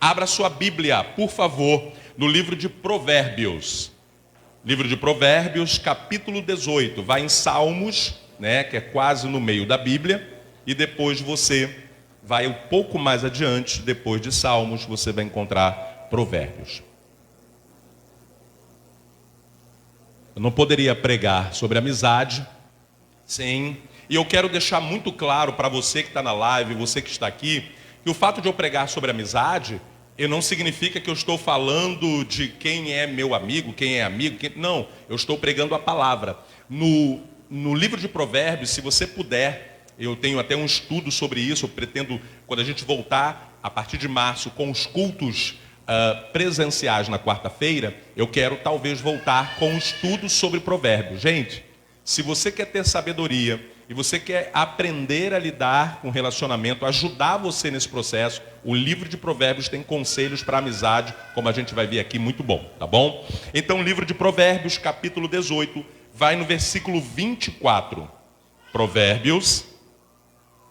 Abra sua Bíblia, por favor, no livro de Provérbios. Livro de Provérbios, capítulo 18. Vai em Salmos, né, que é quase no meio da Bíblia. E depois você vai um pouco mais adiante, depois de Salmos, você vai encontrar Provérbios. Eu não poderia pregar sobre amizade sem... E eu quero deixar muito claro para você que está na live, você que está aqui, que o fato de eu pregar sobre amizade, não significa que eu estou falando de quem é meu amigo, quem é amigo. Não, eu estou pregando a palavra. No livro de Provérbios, se você puder, eu tenho até um estudo sobre isso, eu pretendo, quando a gente voltar, a partir de março, com os cultos presenciais na quarta-feira, eu quero talvez voltar com um estudo sobre Provérbios. Gente, se você quer ter sabedoria e você quer aprender a lidar com relacionamento, ajudar você nesse processo, o livro de Provérbios tem conselhos para amizade, como a gente vai ver aqui, muito bom, tá bom? Então, o livro de Provérbios, capítulo 18, vai no versículo 24. Provérbios,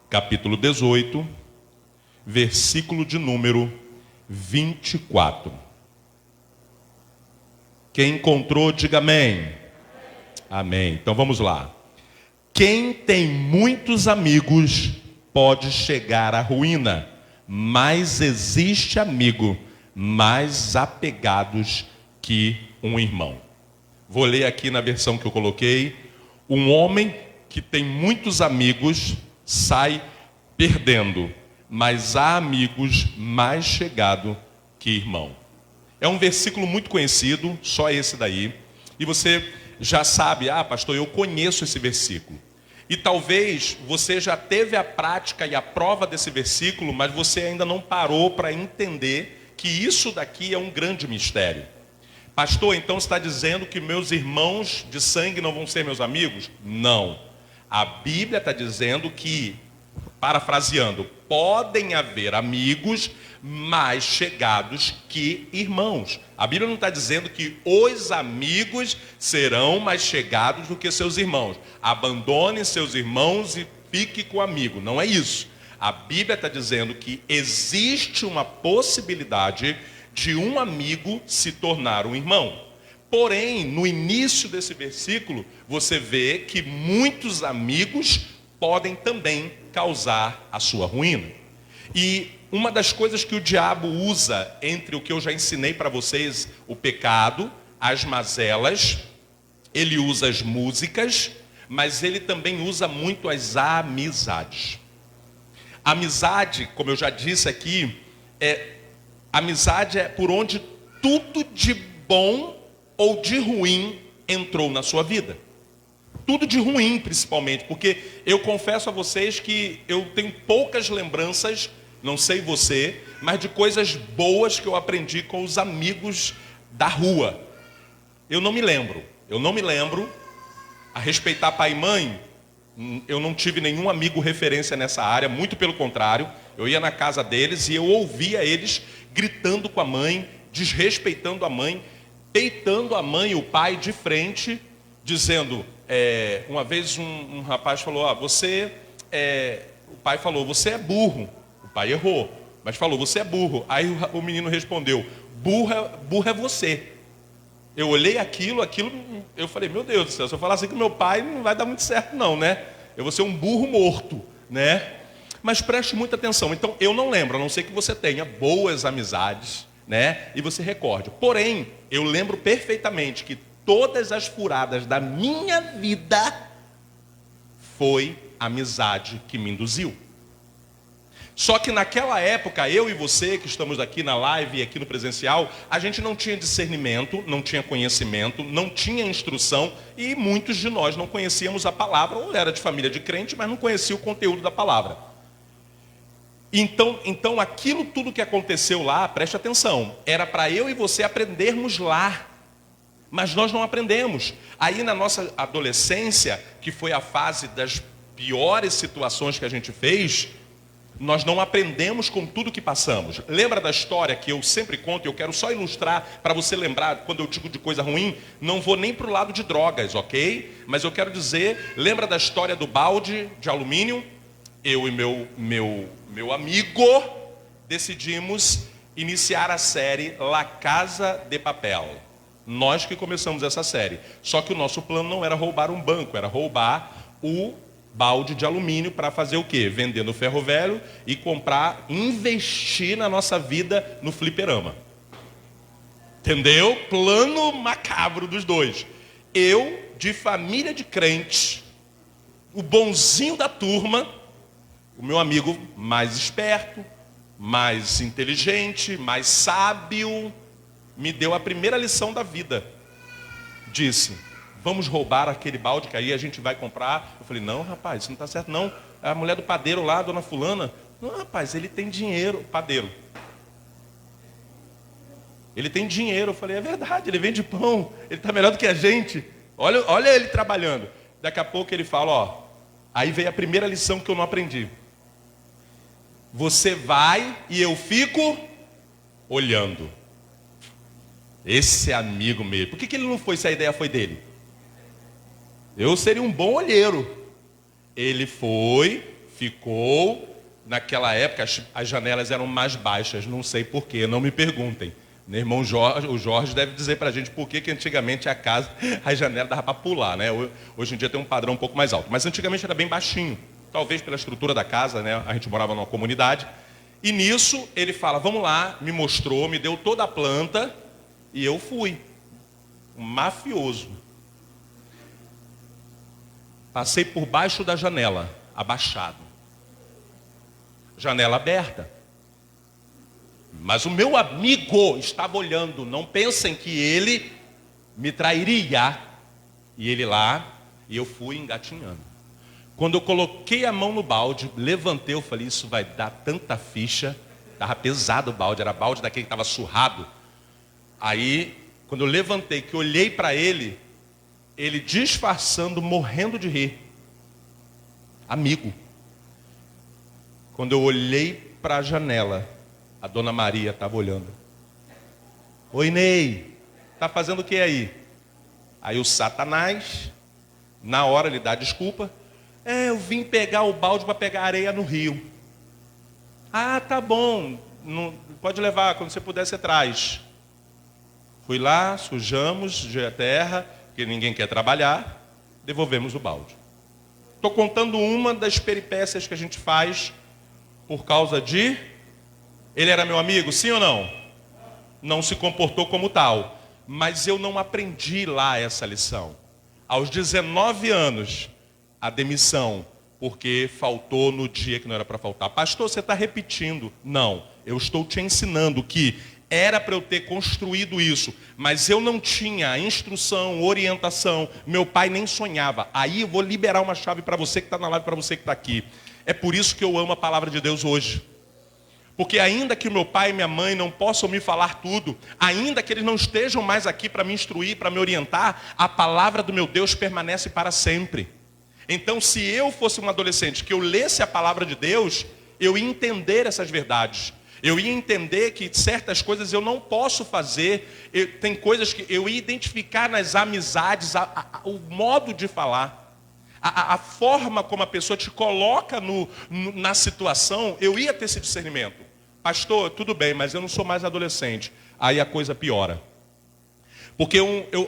capítulo 18, versículo de número 24. Quem encontrou, diga amém. Amém. Então vamos lá. Quem tem muitos amigos pode chegar à ruína, mas existe amigo mais apegados que um irmão. Vou ler aqui na versão que eu coloquei. Um homem que tem muitos amigos sai perdendo, mas há amigos mais chegados que irmão. É um versículo muito conhecido, só esse daí. E você já sabe, pastor, eu conheço esse versículo. E talvez você já teve a prática e a prova desse versículo, mas você ainda não parou para entender que isso daqui é um grande mistério. Pastor, então você está dizendo que meus irmãos de sangue não vão ser meus amigos? Não. A Bíblia está dizendo que, parafraseando, podem haver amigos mais chegados que irmãos. A Bíblia não está dizendo que os amigos serão mais chegados do que seus irmãos. Abandone seus irmãos e fique com o amigo. Não é isso. A Bíblia está dizendo que existe uma possibilidade de um amigo se tornar um irmão. Porém, no início desse versículo, você vê que muitos amigos podem também causar a sua ruína. E uma das coisas que o diabo usa, entre o que eu já ensinei para vocês, o pecado, as mazelas, ele usa as músicas, mas ele também usa muito as amizades. Amizade, como eu já disse aqui, amizade é por onde tudo de bom ou de ruim entrou na sua vida. Tudo de ruim, principalmente, porque eu confesso a vocês que eu tenho poucas lembranças, não sei você, mas de coisas boas que eu aprendi com os amigos da rua. Eu não me lembro a respeitar pai e mãe. Eu não tive nenhum amigo referência nessa área, muito pelo contrário. Eu ia na casa deles e eu ouvia eles gritando com a mãe, desrespeitando a mãe, peitando a mãe e o pai de frente, dizendo... uma vez um rapaz falou, o pai falou, você é burro. O pai errou, mas falou, você é burro. Aí o menino respondeu, burro é você. Eu olhei aquilo, eu falei, meu Deus do céu, se eu falar assim com meu pai, não vai dar muito certo não, né? Eu vou ser um burro morto, né? Mas preste muita atenção. Então, eu não lembro, a não ser que você tenha boas amizades, né? E você recorde. Porém, eu lembro perfeitamente que todas as furadas da minha vida foi a amizade que me induziu. Só que naquela época, eu e você que estamos aqui na live e aqui no presencial, a gente não tinha discernimento, não tinha conhecimento, não tinha instrução e muitos de nós não conhecíamos a palavra, ou era de família de crente, mas não conhecia o conteúdo da palavra. Então aquilo tudo que aconteceu lá, preste atenção, era para eu e você aprendermos lá. Mas nós não aprendemos. Aí na nossa adolescência, que foi a fase das piores situações que a gente fez, nós não aprendemos com tudo que passamos. Lembra da história que eu sempre conto, eu quero só ilustrar para você lembrar, quando eu digo de coisa ruim, não vou nem para o lado de drogas, ok? Mas eu quero dizer, lembra da história do balde de alumínio? Eu e meu amigo decidimos iniciar a série La Casa de Papel. Nós que começamos essa série. Só que o nosso plano não era roubar um banco, era roubar o balde de alumínio para fazer o quê? Vender no ferro velho e comprar, investir na nossa vida no fliperama. Entendeu? Plano macabro dos dois. Eu, de família de crentes, o bonzinho da turma, o meu amigo mais esperto, mais inteligente, mais sábio, me deu a primeira lição da vida. Disse: vamos roubar aquele balde que aí a gente vai comprar. Eu falei: não, rapaz, isso não está certo não. A mulher do padeiro lá, a dona fulana. Não, rapaz, ele tem dinheiro. Padeiro. Ele tem dinheiro. Eu falei: é verdade, ele vende pão. Ele está melhor do que a gente. Olha ele trabalhando. Daqui a pouco ele fala: ó, aí veio a primeira lição que eu não aprendi. Você vai e eu fico olhando. Esse amigo mesmo. Por que ele não foi se a ideia foi dele? Eu seria um bom olheiro. Ele foi, ficou. Naquela época as janelas eram mais baixas. Não sei porquê, não me perguntem. Meu irmão Jorge, o Jorge deve dizer pra gente por que antigamente a casa, as janelas dava para pular, né? Hoje em dia tem um padrão um pouco mais alto. Mas antigamente era bem baixinho. Talvez pela estrutura da casa, né? A gente morava numa comunidade. E nisso ele fala: vamos lá, me mostrou, me deu toda a planta. E eu fui. Um mafioso. Passei por baixo da janela, abaixado. Janela aberta. Mas o meu amigo estava olhando. Não pensem que ele me trairia. E ele lá, e eu fui engatinhando. Quando eu coloquei a mão no balde, levantei, eu falei: isso vai dar tanta ficha. Estava pesado o balde, era balde daquele que estava surrado. Aí, quando eu levantei, que olhei para ele disfarçando, morrendo de rir. Amigo. Quando eu olhei para a janela, a dona Maria estava olhando. Oi, Ney, tá fazendo o que aí? Aí o Satanás, na hora ele dá desculpa. Eu vim pegar o balde para pegar areia no rio. Ah, tá bom, não, pode levar, quando você puder você traz. Fui lá, sujamos a terra, porque ninguém quer trabalhar, devolvemos o balde. Estou contando uma das peripécias que a gente faz por causa de... Ele era meu amigo, sim ou não? Não se comportou como tal. Mas eu não aprendi lá essa lição. Aos 19 anos, a demissão, porque faltou no dia que não era para faltar. Pastor, você está repetindo. Não, eu estou te ensinando que era para eu ter construído isso, mas eu não tinha instrução, orientação, meu pai nem sonhava. Aí eu vou liberar uma chave para você que está na live, para você que está aqui. É por isso que eu amo a palavra de Deus hoje. Porque ainda que o meu pai e minha mãe não possam me falar tudo, ainda que eles não estejam mais aqui para me instruir, para me orientar, a palavra do meu Deus permanece para sempre. Então, se eu fosse um adolescente, que eu lesse a palavra de Deus, eu ia entender essas verdades. Eu ia entender que certas coisas eu não posso fazer. Tem coisas que eu ia identificar nas amizades, o modo de falar. A forma como a pessoa te coloca na situação, eu ia ter esse discernimento. Pastor, tudo bem, mas eu não sou mais adolescente. Aí a coisa piora. Porque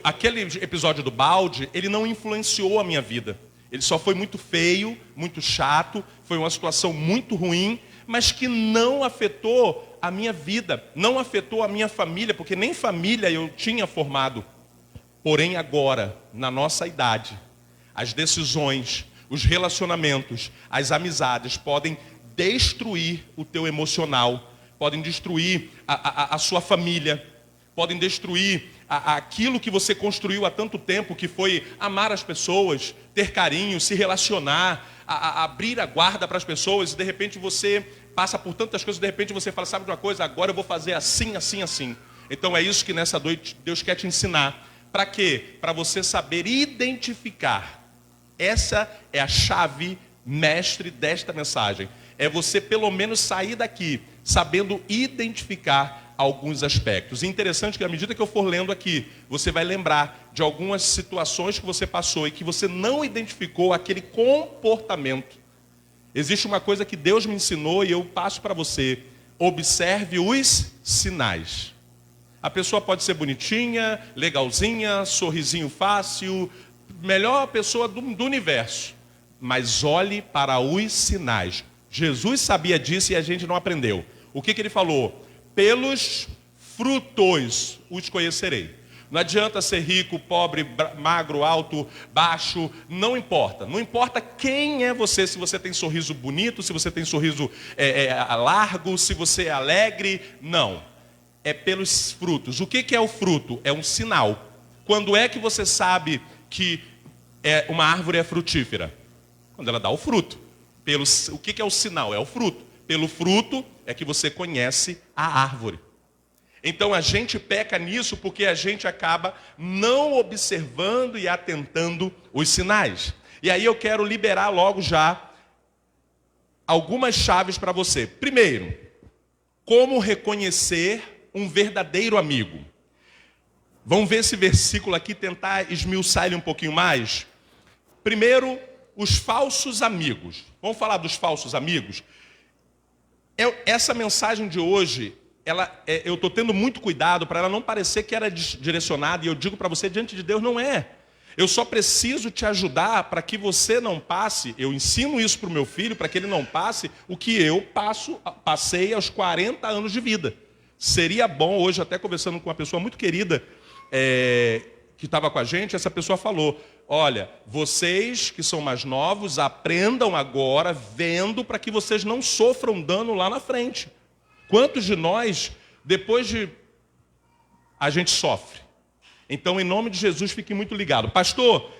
aquele episódio do balde, ele não influenciou a minha vida. Ele só foi muito feio, muito chato, foi uma situação muito ruim, mas que não afetou a minha vida, não afetou a minha família, porque nem família eu tinha formado. Porém agora, na nossa idade, as decisões, os relacionamentos, as amizades podem destruir o teu emocional, podem destruir a sua família, podem destruir aquilo que você construiu há tanto tempo, que foi amar as pessoas, ter carinho, se relacionar, abrir a guarda para as pessoas, e de repente você passa por tantas coisas, de repente você fala: sabe de uma coisa? Agora eu vou fazer assim, assim, assim. Então é isso que nessa noite Deus quer te ensinar. Para quê? Para você saber identificar. Essa é a chave mestre desta mensagem. É você pelo menos sair daqui sabendo identificar alguns aspectos. E interessante que à medida que eu for lendo aqui, você vai lembrar de algumas situações que você passou e que você não identificou aquele comportamento. Existe uma coisa que Deus me ensinou e eu passo para você. observe os sinais. A pessoa pode ser bonitinha, legalzinha, sorrisinho fácil, melhor pessoa do universo. Mas olhe para os sinais. Jesus sabia disso e a gente não aprendeu. O que ele falou? Pelos frutos os conhecerei. Não adianta ser rico, pobre, magro, alto, baixo, não importa. Não importa quem é você, se você tem sorriso bonito, se você tem sorriso largo, se você é alegre, não. É pelos frutos. O que é o fruto? É um sinal. Quando é que você sabe que uma árvore é frutífera? Quando ela dá o fruto. O que é o sinal? É o fruto. Pelo fruto é que você conhece a árvore. Então a gente peca nisso porque a gente acaba não observando e atentando os sinais. E aí eu quero liberar logo já algumas chaves para você. Primeiro, como reconhecer um verdadeiro amigo. Vamos ver esse versículo aqui, tentar esmiuçar ele um pouquinho mais. Primeiro, os falsos amigos. Vamos falar dos falsos amigos? Essa mensagem de hoje, eu estou tendo muito cuidado para ela não parecer que era direcionada, e eu digo para você, diante de Deus, não é. Eu só preciso te ajudar para que você não passe, eu ensino isso para o meu filho, para que ele não passe o que eu passei aos 40 anos de vida. Seria bom, hoje até conversando com uma pessoa muito querida, que estava com a gente, essa pessoa falou, olha, vocês que são mais novos, aprendam agora, vendo, para que vocês não sofram dano lá na frente. Quantos de nós, depois de... a gente sofre? Então, em nome de Jesus, fique muito ligado. Pastor,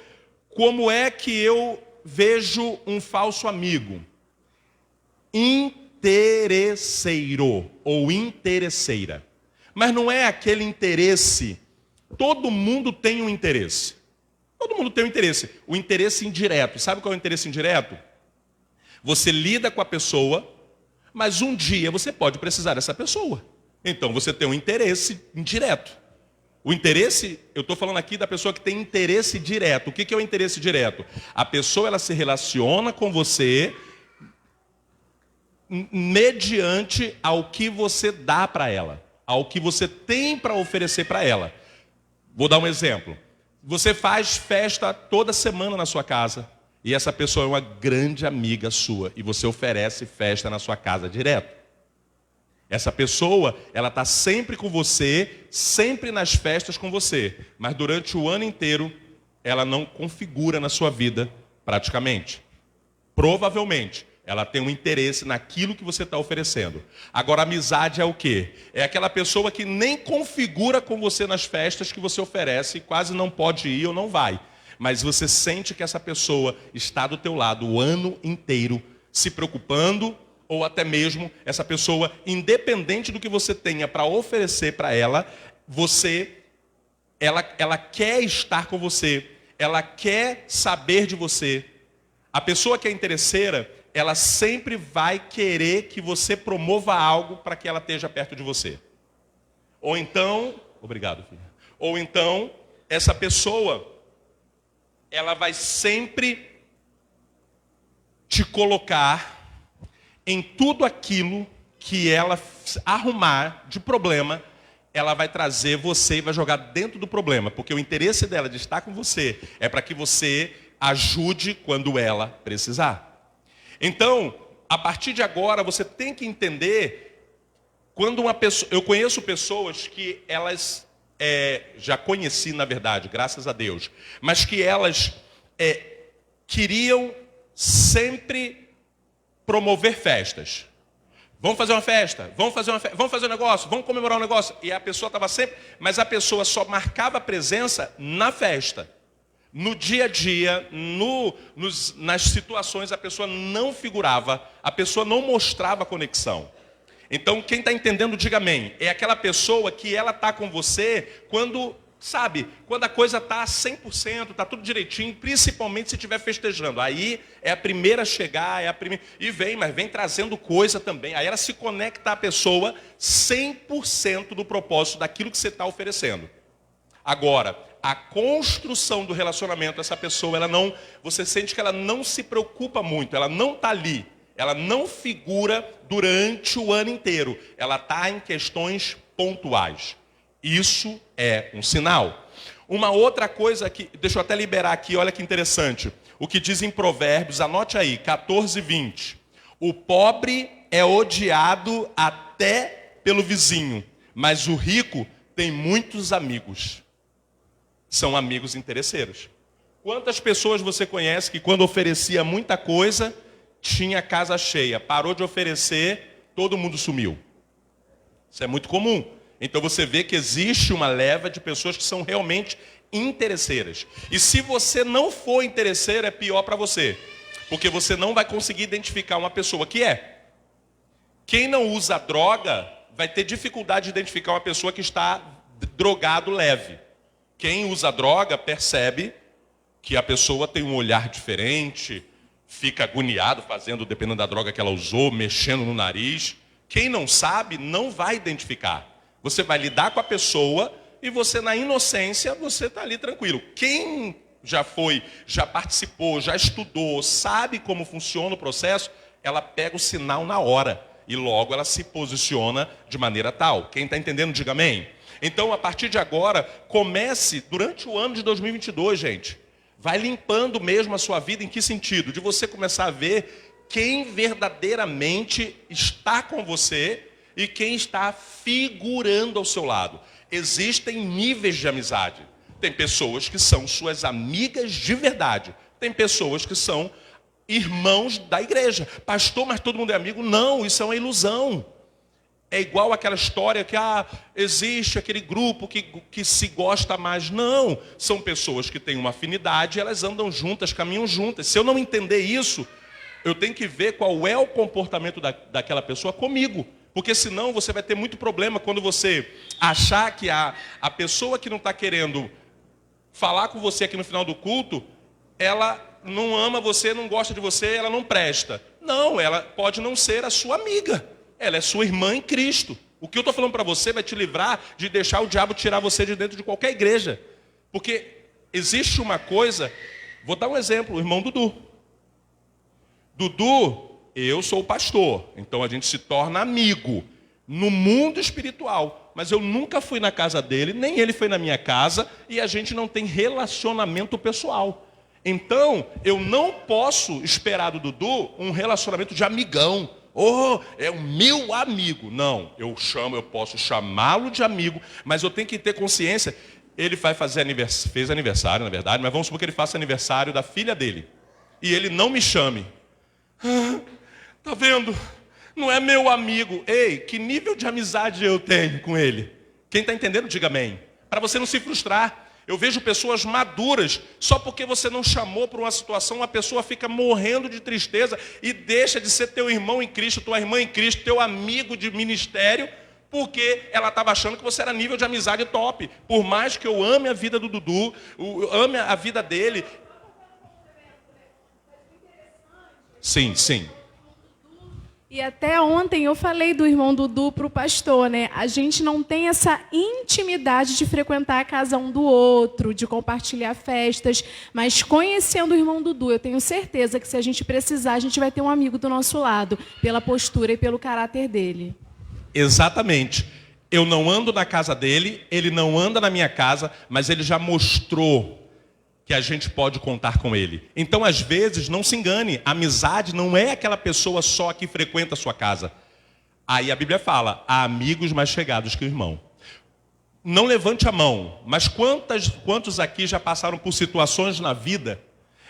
como é que eu vejo um falso amigo? Interesseiro ou interesseira. Mas não é aquele interesse. Todo mundo tem um interesse. Todo mundo tem um interesse. O interesse indireto. Sabe qual é o interesse indireto? Você lida com a pessoa, mas um dia você pode precisar dessa pessoa. Então você tem um interesse indireto. O interesse, eu estou falando aqui da pessoa que tem interesse direto. O que é o interesse direto? A pessoa ela se relaciona com você mediante ao que você dá para ela, ao que você tem para oferecer para ela. Vou dar um exemplo. Você faz festa toda semana na sua casa e essa pessoa é uma grande amiga sua e você oferece festa na sua casa direto. Essa pessoa, ela está sempre com você, sempre nas festas com você, mas durante o ano inteiro ela não configura na sua vida praticamente. Provavelmente, ela tem um interesse naquilo que você está oferecendo. Agora, a amizade é o quê? É aquela pessoa que nem configura com você nas festas que você oferece, e quase não pode ir ou não vai. Mas você sente que essa pessoa está do teu lado o ano inteiro, se preocupando, ou até mesmo essa pessoa, independente do que você tenha para oferecer para ela, ela quer estar com você, ela quer saber de você. A pessoa que é interesseira, ela sempre vai querer que você promova algo para que ela esteja perto de você. Ou então, obrigado, filha. Ou então, essa pessoa, ela vai sempre te colocar em tudo aquilo que ela arrumar de problema, ela vai trazer você e vai jogar dentro do problema, porque o interesse dela de estar com você é para que você ajude quando ela precisar. Então, a partir de agora, você tem que entender, quando uma pessoa, eu conheço pessoas que elas, já conheci na verdade, graças a Deus, mas que elas queriam sempre promover festas. Vamos fazer uma festa, vamos fazer um negócio, vamos comemorar um negócio. E a pessoa estava sempre, mas a pessoa só marcava presença na festa. No dia a dia, nas situações, a pessoa não figurava, a pessoa não mostrava conexão. Então, quem está entendendo, diga amém. É aquela pessoa que ela está com você quando, sabe, quando a coisa está 100%, está tudo direitinho, principalmente se estiver festejando. Aí é a primeira a chegar, e vem trazendo coisa também. Aí ela se conecta à pessoa 100% do propósito daquilo que você está oferecendo. Agora, a construção do relacionamento, essa pessoa, você sente que ela não se preocupa muito, ela não está ali. Ela não figura durante o ano inteiro. Ela está em questões pontuais. Isso é um sinal. Uma outra coisa que, deixa eu até liberar aqui, olha que interessante. O que diz em Provérbios, anote aí, 14, 20. O pobre é odiado até pelo vizinho, mas o rico tem muitos amigos. São amigos interesseiros. Quantas pessoas você conhece que quando oferecia muita coisa, tinha casa cheia? Parou de oferecer, todo mundo sumiu. Isso é muito comum. Então você vê que existe uma leva de pessoas que são realmente interesseiras. E se você não for interesseiro, é pior para você. Porque você não vai conseguir identificar uma pessoa que é. Quem não usa droga vai ter dificuldade de identificar uma pessoa que está drogado leve. Quem usa droga percebe que a pessoa tem um olhar diferente, fica agoniado fazendo, dependendo da droga que ela usou, mexendo no nariz. Quem não sabe, não vai identificar. Você vai lidar com a pessoa e você, na inocência, você está ali tranquilo. Quem já foi, já participou, já estudou, sabe como funciona o processo, ela pega o sinal na hora e logo ela se posiciona de maneira tal. Quem está entendendo, diga amém. Então, a partir de agora, comece durante o ano de 2022, gente. Vai limpando mesmo a sua vida. Em que sentido? De você começar a ver quem verdadeiramente está com você e quem está figurando ao seu lado. Existem níveis de amizade. Tem pessoas que são suas amigas de verdade. Tem pessoas que são irmãos da igreja. Pastor, mas todo mundo é amigo? Não, isso é uma ilusão. É igual aquela história que existe aquele grupo que se gosta mais. Não, são pessoas que têm uma afinidade, elas andam juntas, caminham juntas. Se eu não entender isso, eu tenho que ver qual é o comportamento daquela pessoa comigo. Porque senão você vai ter muito problema quando você achar que a pessoa que não está querendo falar com você aqui no final do culto, ela não ama você, não gosta de você, ela não presta. Não, ela pode não ser a sua amiga. Ela é sua irmã em Cristo. O que eu estou falando para você vai te livrar de deixar o diabo tirar você de dentro de qualquer igreja. Porque existe uma coisa, vou dar um exemplo, o irmão Dudu. Dudu, eu sou o pastor, então a gente se torna amigo no mundo espiritual. Mas eu nunca fui na casa dele, nem ele foi na minha casa, e a gente não tem relacionamento pessoal. Então, eu não posso esperar do Dudu um relacionamento de amigão. Oh, é o meu amigo. Não, eu posso chamá-lo de amigo, mas eu tenho que ter consciência. Ele vai fazer fez aniversário, na verdade, mas vamos supor que ele faça aniversário da filha dele. E ele não me chame. Tá vendo? Não é meu amigo. Ei, que nível de amizade eu tenho com ele? Quem está entendendo, diga amém. Para você não se frustrar. Eu vejo pessoas maduras, só porque você não chamou para uma situação, a pessoa fica morrendo de tristeza e deixa de ser teu irmão em Cristo, tua irmã em Cristo, teu amigo de ministério, porque ela estava achando que você era nível de amizade top. Por mais que eu ame a vida do Dudu, ame a vida dele. Sim, sim. E até ontem eu falei do irmão Dudu para o pastor, né? A gente não tem essa intimidade de frequentar a casa um do outro, de compartilhar festas, mas conhecendo o irmão Dudu, eu tenho certeza que se a gente precisar, a gente vai ter um amigo do nosso lado, pela postura e pelo caráter dele. Exatamente. Eu não ando na casa dele, ele não anda na minha casa, mas ele já mostrou que a gente pode contar com ele. Então, às vezes, não se engane, a amizade não é aquela pessoa só que frequenta a sua casa. Aí a Bíblia fala, há amigos mais chegados que o irmão. Não levante a mão, mas quantos aqui já passaram por situações na vida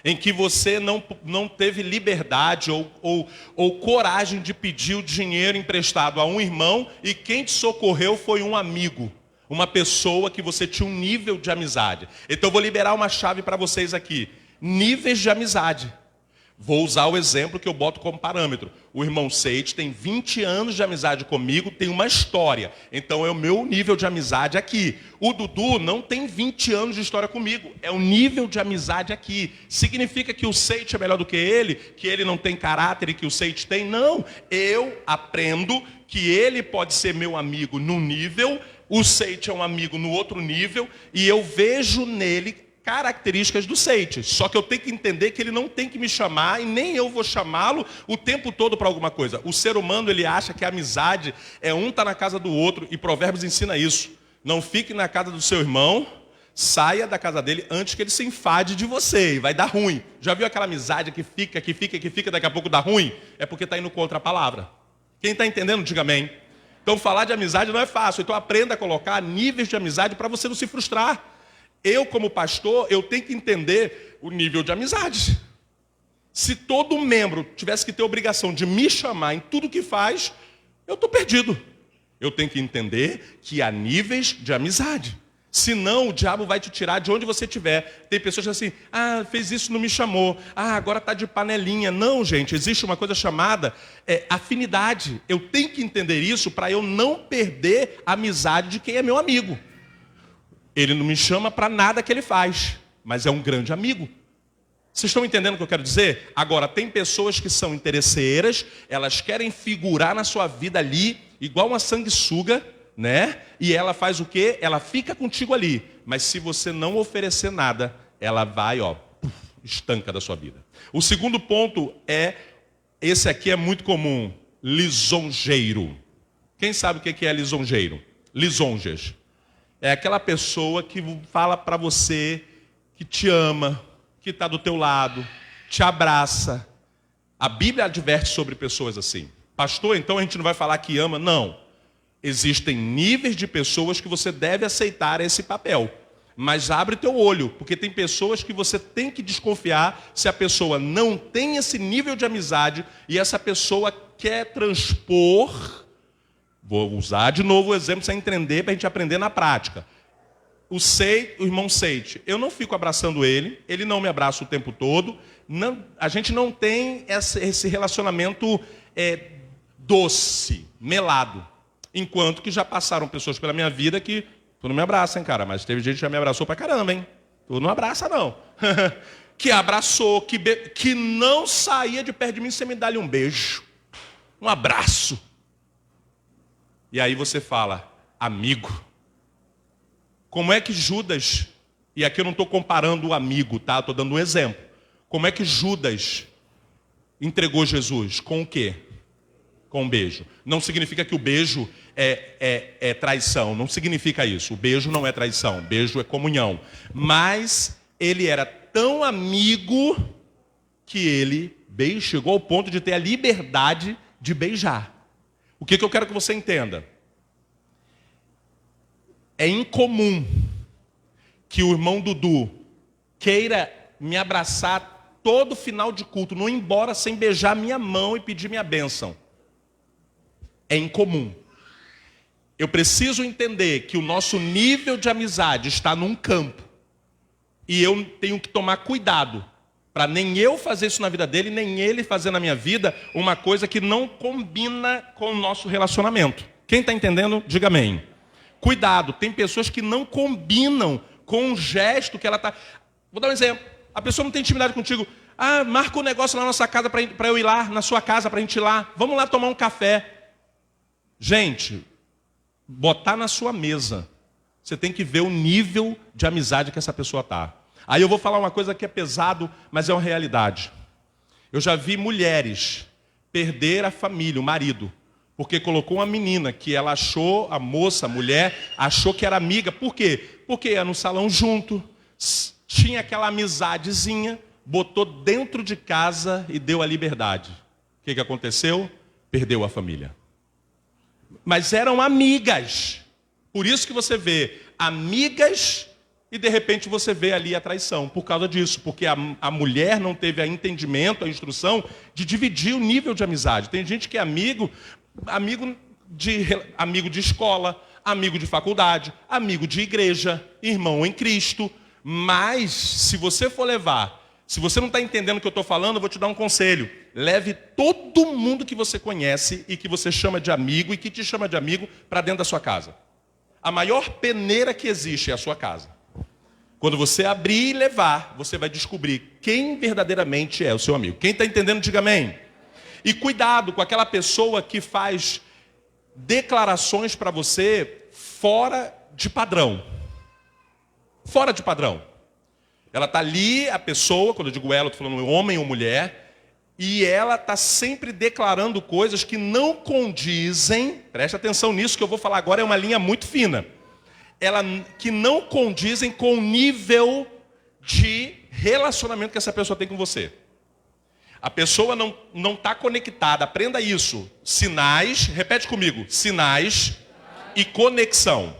em que você não teve liberdade ou coragem de pedir o dinheiro emprestado a um irmão e quem te socorreu foi um amigo? Uma pessoa que você tinha um nível de amizade. Então eu vou liberar uma chave para vocês aqui. Níveis de amizade. Vou usar o exemplo que eu boto como parâmetro. O irmão Seite tem 20 anos de amizade comigo, tem uma história. Então é o meu nível de amizade aqui. O Dudu não tem 20 anos de história comigo. É o nível de amizade aqui. Significa que o Seite é melhor do que ele não tem caráter e que o Seite tem? Não. Eu aprendo que ele pode ser meu amigo num nível, o Seite é um amigo no outro nível, e eu vejo nele características do Seites. Só que eu tenho que entender que ele não tem que me chamar e nem eu vou chamá-lo o tempo todo para alguma coisa. O ser humano, ele acha que a amizade é um tá na casa do outro, e Provérbios ensina isso. Não fique na casa do seu irmão, saia da casa dele antes que ele se enfade de você e vai dar ruim. Já viu aquela amizade que fica, daqui a pouco dá ruim? É porque está indo contra a palavra. Quem está entendendo, diga amém. Então falar de amizade não é fácil. Então aprenda a colocar níveis de amizade para você não se frustrar. Eu, como pastor, eu tenho que entender o nível de amizade. Se todo membro tivesse que ter obrigação de me chamar em tudo que faz, eu estou perdido. Eu tenho que entender que há níveis de amizade. Senão o diabo vai te tirar de onde você estiver. Tem pessoas que assim, fez isso, não me chamou. Agora está de panelinha. Não, gente, existe uma coisa chamada afinidade. Eu tenho que entender isso para eu não perder a amizade de quem é meu amigo. Ele não me chama para nada que ele faz, mas é um grande amigo. Vocês estão entendendo o que eu quero dizer? Agora, tem pessoas que são interesseiras, elas querem figurar na sua vida ali, igual uma sanguessuga, né? E ela faz o quê? Ela fica contigo ali. Mas se você não oferecer nada, ela vai, estanca da sua vida. O segundo ponto esse aqui é muito comum, lisonjeiro. Quem sabe o que é lisonjeiro? Lisonjas. É aquela pessoa que fala para você que te ama, que está do teu lado, te abraça. A Bíblia adverte sobre pessoas assim. Pastor, então a gente não vai falar que ama? Não. Existem níveis de pessoas que você deve aceitar esse papel. Mas abre teu olho, porque tem pessoas que você tem que desconfiar se a pessoa não tem esse nível de amizade e essa pessoa quer transpor. Vou usar de novo o exemplo sem entender, para a gente aprender na prática. O irmão Seite, eu não fico abraçando ele não me abraça o tempo todo. Não, a gente não tem esse relacionamento doce, melado. Enquanto que já passaram pessoas pela minha vida que, tu não me abraça, hein, cara, mas teve gente que já me abraçou pra caramba, hein. Tu não abraça, não. Que abraçou, que não saía de perto de mim sem me dar-lhe um beijo. Um abraço. E aí você fala, amigo. Como é que Judas, e aqui eu não estou comparando o amigo, tá? Estou dando um exemplo. Como é que Judas entregou Jesus? Com o quê? Com um beijo. Não significa que o beijo é traição. Não significa isso. O beijo não é traição. O beijo é comunhão. Mas ele era tão amigo que ele chegou ao ponto de ter a liberdade de beijar. O que eu quero que você entenda? É incomum que o irmão Dudu queira me abraçar todo final de culto, não ir embora sem beijar minha mão e pedir minha bênção. É incomum. Eu preciso entender que o nosso nível de amizade está num campo. E eu tenho que tomar cuidado para nem eu fazer isso na vida dele, nem ele fazer na minha vida uma coisa que não combina com o nosso relacionamento. Quem está entendendo, diga amém. Cuidado, tem pessoas que não combinam com o gesto que ela está... Vou dar um exemplo. A pessoa não tem intimidade contigo. Marca um negócio lá na nossa casa para eu ir lá, na sua casa para a gente ir lá. Vamos lá tomar um café. Gente, botar na sua mesa. Você tem que ver o nível de amizade que essa pessoa está. Aí eu vou falar uma coisa que é pesado, mas é uma realidade. Eu já vi mulheres perder a família, o marido, porque colocou uma menina que ela achou, a moça, a mulher, achou que era amiga. Por quê? Porque ia no salão junto, tinha aquela amizadezinha, botou dentro de casa e deu a liberdade. O que aconteceu? Perdeu a família. Mas eram amigas. Por isso que você vê amigas e de repente você vê ali a traição. Por causa disso. Porque a mulher não teve o entendimento, a instrução de dividir o nível de amizade. Tem gente que é amigo de escola, amigo de faculdade, amigo de igreja, irmão em Cristo. Mas se você for levar, se você não está entendendo o que eu estou falando, eu vou te dar um conselho. Leve todo mundo que você conhece e que você chama de amigo e que te chama de amigo para dentro da sua casa. A maior peneira que existe é a sua casa. Quando você abrir e levar, você vai descobrir quem verdadeiramente é o seu amigo. Quem está entendendo, diga amém. E cuidado com aquela pessoa que faz declarações para você fora de padrão. Fora de padrão. Ela está ali, a pessoa, quando eu digo ela, eu estou falando homem ou mulher, e ela está sempre declarando coisas que não condizem, preste atenção nisso que eu vou falar agora, é uma linha muito fina, que não condizem com o nível de relacionamento que essa pessoa tem com você. A pessoa não está conectada, aprenda isso. Sinais, repete comigo, sinais e conexão.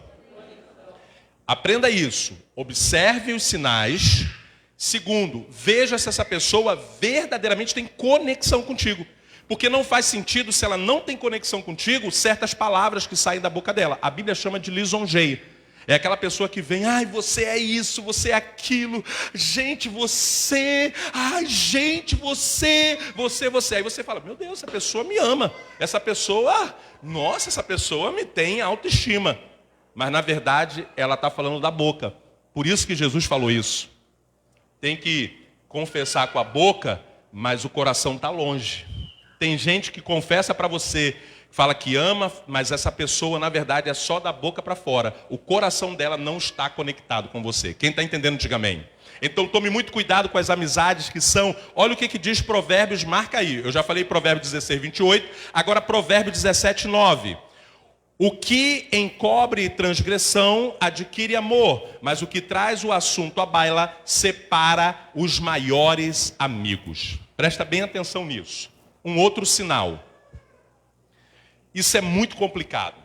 Aprenda isso. Observe os sinais. Segundo, veja se essa pessoa verdadeiramente tem conexão contigo. Porque não faz sentido, se ela não tem conexão contigo, certas palavras que saem da boca dela. A Bíblia chama de lisonjeio. É aquela pessoa que vem, ai, você é isso, você é aquilo, gente, você, ai, gente, você. Aí você fala, meu Deus, essa pessoa me ama. Essa pessoa, nossa, essa pessoa me tem autoestima. Mas, na verdade, ela está falando da boca. Por isso que Jesus falou isso. Tem que confessar com a boca, mas o coração está longe. Tem gente que confessa para você, fala que ama, mas essa pessoa, na verdade, é só da boca para fora. O coração dela não está conectado com você. Quem está entendendo, diga amém. Então, tome muito cuidado com as amizades que são... Olha o que diz Provérbios, marca aí. Eu já falei Provérbios 16, 28. Agora, Provérbios 17, 9. O que encobre transgressão adquire amor, mas o que traz o assunto à baila separa os maiores amigos. Presta bem atenção nisso. Um outro sinal. Isso é muito complicado.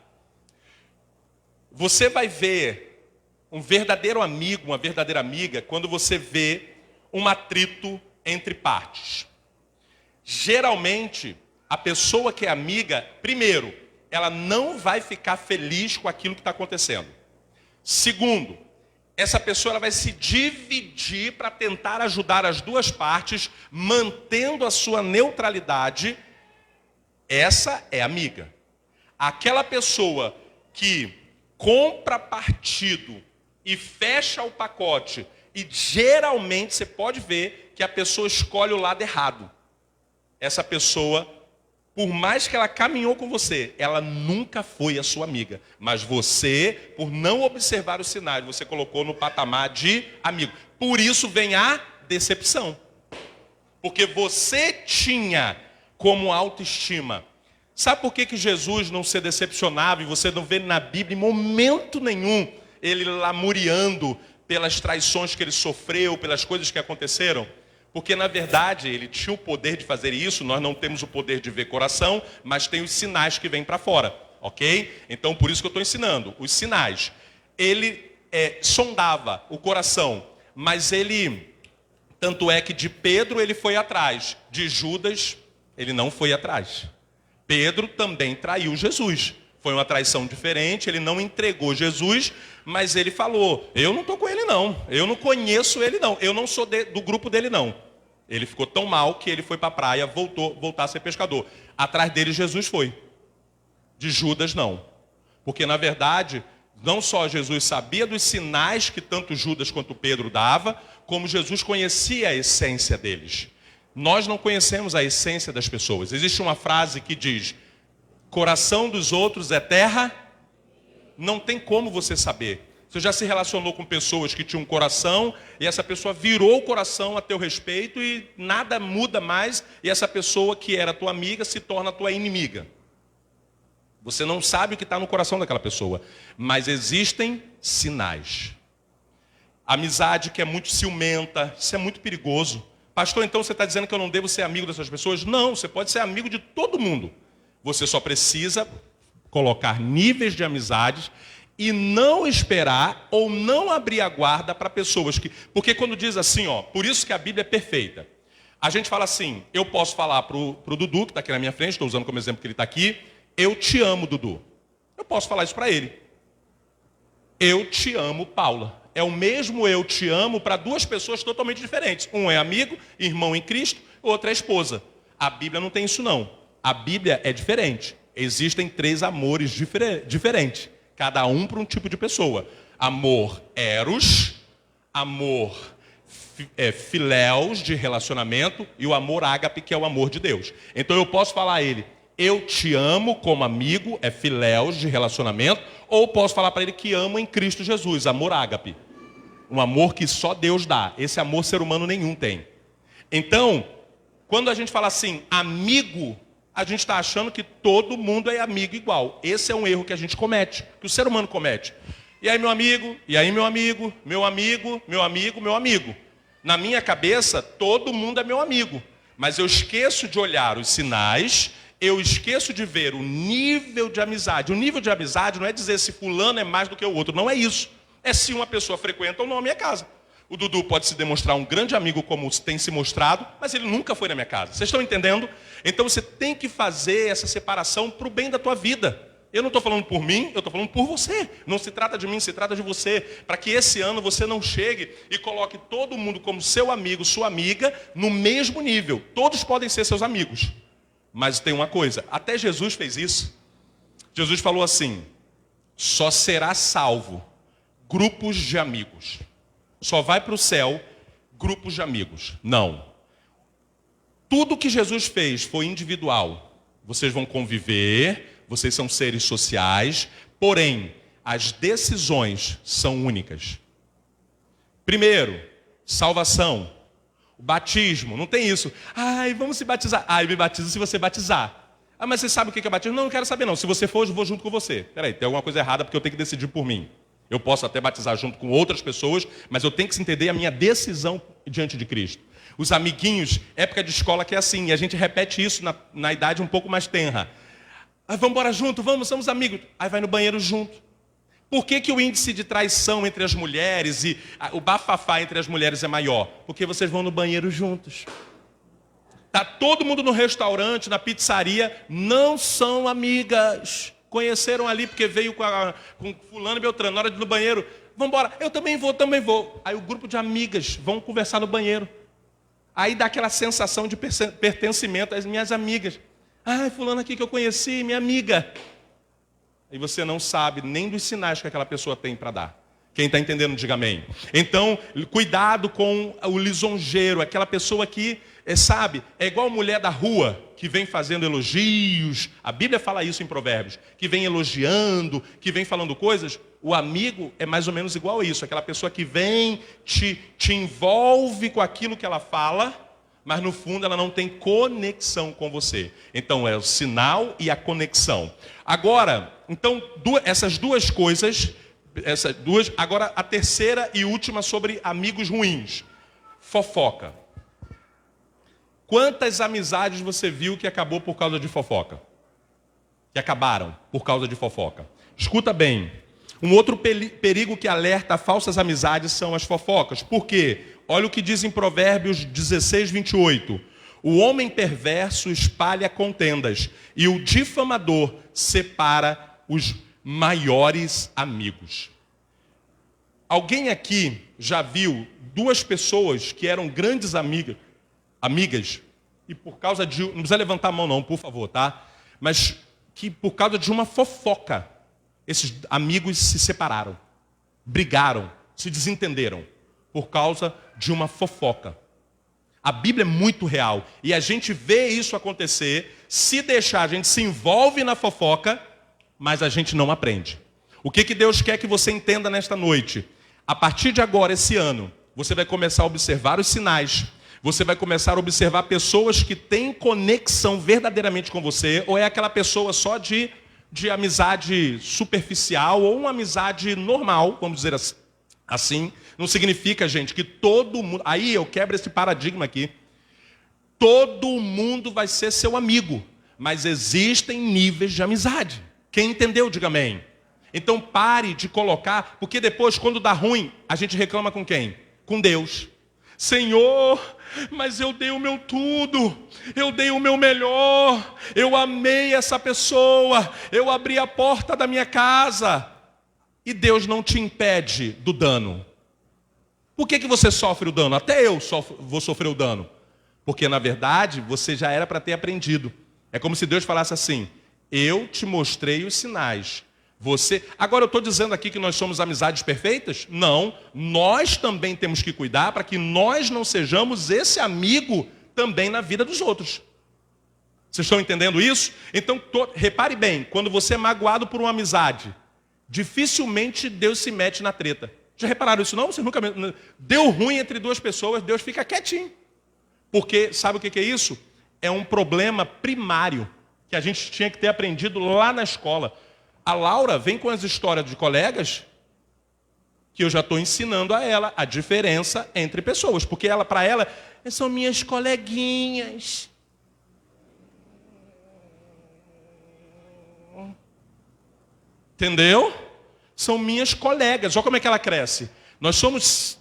Você vai ver um verdadeiro amigo, uma verdadeira amiga, quando você vê um atrito entre partes. Geralmente, a pessoa que é amiga, primeiro, ela não vai ficar feliz com aquilo que está acontecendo. Segundo, essa pessoa ela vai se dividir para tentar ajudar as duas partes, mantendo a sua neutralidade. Essa é amiga. Aquela pessoa que compra partido e fecha o pacote, e geralmente você pode ver que a pessoa escolhe o lado errado. Essa pessoa, por mais que ela caminhou com você, ela nunca foi a sua amiga. Mas você, por não observar os sinais, você colocou no patamar de amigo. Por isso vem a decepção. Porque você tinha como autoestima. Sabe por que Jesus não se decepcionava e você não vê na Bíblia em momento nenhum ele lamuriando pelas traições que ele sofreu, pelas coisas que aconteceram? Porque na verdade ele tinha o poder de fazer isso, nós não temos o poder de ver coração, mas tem os sinais que vêm para fora, ok? Então por isso que eu estou ensinando, os sinais. Ele sondava o coração, mas ele, tanto é que de Pedro ele foi atrás, de Judas ele não foi atrás. Pedro também traiu Jesus. Foi uma traição diferente, ele não entregou Jesus, mas ele falou, eu não estou com ele não, eu não conheço ele não, eu não sou do grupo dele não. Ele ficou tão mal que ele foi para a praia, voltar a ser pescador. Atrás dele Jesus foi. De Judas não. Porque na verdade, não só Jesus sabia dos sinais que tanto Judas quanto Pedro dava, como Jesus conhecia a essência deles. Nós não conhecemos a essência das pessoas. Existe uma frase que diz, coração dos outros é terra, não tem como você saber. Você já se relacionou com pessoas que tinham um coração e essa pessoa virou o coração a teu respeito e nada muda mais e essa pessoa que era tua amiga se torna tua inimiga. Você não sabe o que está no coração daquela pessoa, mas existem sinais. Amizade que é muito ciumenta, isso é muito perigoso. Pastor, então você está dizendo que eu não devo ser amigo dessas pessoas? Não, você pode ser amigo de todo mundo. Você só precisa colocar níveis de amizades e não esperar ou não abrir a guarda para pessoas que... Porque quando diz assim, ó, por isso que a Bíblia é perfeita. A gente fala assim, eu posso falar para o Dudu, que está aqui na minha frente, estou usando como exemplo que ele está aqui, eu te amo, Dudu. Eu posso falar isso para ele. Eu te amo, Paula. É o mesmo eu te amo para duas pessoas totalmente diferentes. Um é amigo, irmão em Cristo, outra é esposa. A Bíblia não tem isso não. A Bíblia é diferente. Existem 3 amores diferentes. Cada um para um tipo de pessoa. Amor eros, amor filéus de relacionamento e o amor ágape, que é o amor de Deus. Então eu posso falar a ele, eu te amo como amigo, é filéus de relacionamento, ou posso falar para ele que amo em Cristo Jesus, amor ágape. um amor que só Deus dá. Esse amor ser humano nenhum tem. Então, quando a gente fala assim, amigo, a gente está achando que todo mundo é amigo igual. Esse é um erro que a gente comete, que o ser humano comete. E aí, meu amigo, e aí, meu amigo, meu amigo, meu amigo, meu amigo. Na minha cabeça, todo mundo é meu amigo. Mas eu esqueço de olhar os sinais, eu esqueço de ver o nível de amizade. O nível de amizade não é dizer se fulano é mais do que o outro, não é isso. É se uma pessoa frequenta ou não a minha casa. O Dudu pode se demonstrar um grande amigo como tem se mostrado, mas ele nunca foi na minha casa. Vocês estão entendendo? Então você tem que fazer essa separação para o bem da tua vida. Eu não estou falando por mim, eu estou falando por você. Não se trata de mim, se trata de você. Para que esse ano você não chegue e coloque todo mundo como seu amigo, sua amiga, no mesmo nível. Todos podem ser seus amigos. Mas tem uma coisa, até Jesus fez isso. Jesus falou assim, só será salvo grupos de amigos. Só vai para o céu grupos de amigos. Não. Tudo que Jesus fez foi individual. Vocês vão conviver, vocês são seres sociais, porém, as decisões são únicas. Primeiro, salvação. O batismo, não tem isso. Ai, vamos se batizar. Ai, me batizo se você batizar. Ah, mas você sabe o que é batismo? Não, não quero saber não. Se você for, eu vou junto com você. Peraí, tem alguma coisa errada porque eu tenho que decidir por mim. Eu posso até batizar junto com outras pessoas, mas eu tenho que entender a minha decisão diante de Cristo. Os amiguinhos, época de escola que é assim, e a gente repete isso na idade um pouco mais tenra. Ah, vamos embora junto, vamos, somos amigos. Aí vai no banheiro junto. Por que o índice de traição entre as mulheres e o bafafá entre as mulheres é maior? Porque vocês vão no banheiro juntos. Tá todo mundo no restaurante, na pizzaria, não são amigas. Conheceram ali porque veio com fulano e beltrano. Na hora de ir no banheiro, vamos embora, eu também vou. Aí o grupo de amigas vão conversar no banheiro. Aí dá aquela sensação de pertencimento às minhas amigas. Ah, fulano aqui que eu conheci, minha amiga. E você não sabe nem dos sinais que aquela pessoa tem para dar. Quem está entendendo, diga amém. Então, cuidado com o lisonjeiro, aquela pessoa que, sabe, é igual a mulher da rua, que vem fazendo elogios. A Bíblia fala isso em Provérbios. Que vem elogiando, que vem falando coisas. O amigo é mais ou menos igual a isso. Aquela pessoa que vem, te envolve com aquilo que ela fala, mas no fundo ela não tem conexão com você. Então é o sinal e a conexão. Agora, então, essas duas coisas, agora a terceira e última sobre amigos ruins. Fofoca. Quantas amizades você viu que acabou por causa de fofoca? Que acabaram por causa de fofoca. Escuta bem. Um outro perigo que alerta falsas amizades são as fofocas. Por quê? Olha o que diz em Provérbios 16, 28. O homem perverso espalha contendas e o difamador separa os maiores amigos. Alguém aqui já viu duas pessoas que eram grandes amigas, e por causa de... Não precisa levantar a mão não, por favor, tá? Mas que por causa de uma fofoca, esses amigos se separaram, brigaram, se desentenderam, por causa de uma fofoca. A Bíblia é muito real, e a gente vê isso acontecer, se deixar, a gente se envolve na fofoca, mas a gente não aprende. O que Deus quer que você entenda nesta noite? A partir de agora, esse ano, você vai começar a observar os sinais. Você vai começar a observar pessoas que têm conexão verdadeiramente com você, ou é aquela pessoa só de amizade superficial, ou uma amizade normal, vamos dizer assim. Não significa, gente, que todo mundo... Aí eu quebro esse paradigma aqui. Todo mundo vai ser seu amigo, mas existem níveis de amizade. Quem entendeu, diga amém. Então pare de colocar, porque depois, quando dá ruim, a gente reclama com quem? Com Deus. Senhor, mas eu dei o meu tudo, eu dei o meu melhor, eu amei essa pessoa, eu abri a porta da minha casa. E Deus não te impede do dano. Por que você sofre o dano? Até eu vou sofrer o dano. Porque, na verdade, você já era para ter aprendido. É como se Deus falasse assim, eu te mostrei os sinais. Agora eu estou dizendo aqui que nós somos amizades perfeitas? Não, nós também temos que cuidar para que nós não sejamos esse amigo também na vida dos outros. Vocês estão entendendo isso? Então, repare bem, quando você é magoado por uma amizade, dificilmente Deus se mete na treta. Já repararam isso não? Vocês nunca... Deu ruim entre duas pessoas, Deus fica quietinho. Porque, sabe o que é isso? É um problema primário que a gente tinha que ter aprendido lá na escola. A Laura vem com as histórias de colegas que eu já estou ensinando a ela a diferença entre pessoas. Porque para ela, são minhas coleguinhas. Entendeu? São minhas colegas. Olha como é que ela cresce. Nós somos...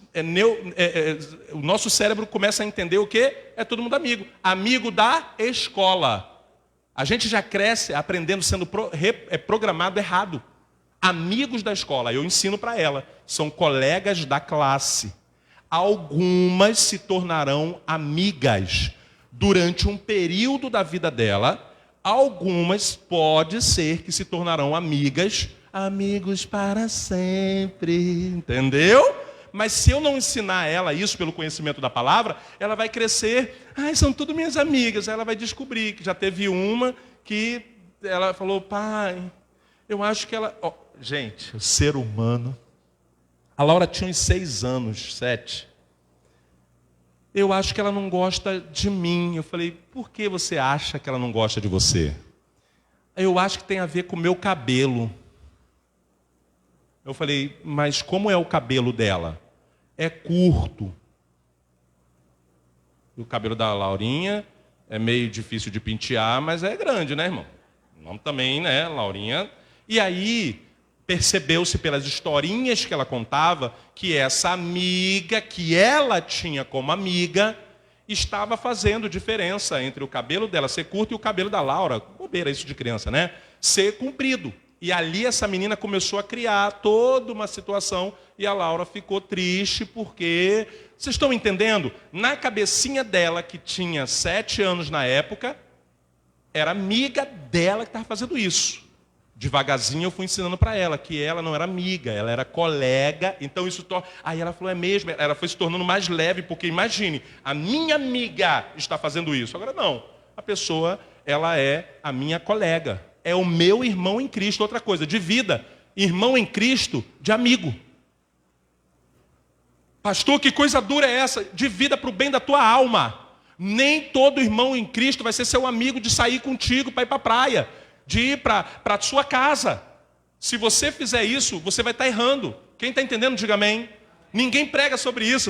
o nosso cérebro começa a entender o quê? É todo mundo amigo. Amigo da escola. A gente já cresce aprendendo, sendo programado errado. Amigos da escola. Eu ensino para ela. São colegas da classe. Algumas se tornarão amigas durante um período da vida dela. Algumas pode ser que se tornarão amigas. Amigos para sempre. Entendeu? Mas se eu não ensinar ela isso pelo conhecimento da palavra, ela vai crescer, são tudo minhas amigas. Aí ela vai descobrir que já teve uma que ela falou, pai, eu acho que ela... Gente, o ser humano... A Laura tinha uns 6 anos, 7. Eu acho que ela não gosta de mim. Eu falei, por que você acha que ela não gosta de você? Eu acho que tem a ver com o meu cabelo. Eu falei, mas como é o cabelo dela? É curto. E o cabelo da Laurinha é meio difícil de pentear, mas é grande, né, irmão? Não também, né, Laurinha? E aí, percebeu-se pelas historinhas que ela contava, que essa amiga, que ela tinha como amiga, estava fazendo diferença entre o cabelo dela ser curto e o cabelo da Laura, bobeira isso de criança, né? Ser comprido. E ali essa menina começou a criar toda uma situação e a Laura ficou triste porque... Vocês estão entendendo? Na cabecinha dela, que tinha 7 anos na época, era amiga dela que estava fazendo isso. Devagarzinho eu fui ensinando para ela que ela não era amiga, ela era colega. Então isso... Aí ela falou, é mesmo? Ela foi se tornando mais leve, porque imagine, a minha amiga está fazendo isso. Agora não, a pessoa, ela é a minha colega. É o meu irmão em Cristo. Outra coisa, de vida. Irmão em Cristo, de amigo. Pastor, que coisa dura é essa? De vida para o bem da tua alma. Nem todo irmão em Cristo vai ser seu amigo de sair contigo para ir para a praia. De ir para a sua casa. Se você fizer isso, você vai estar errando. Quem está entendendo, diga amém. Ninguém prega sobre isso.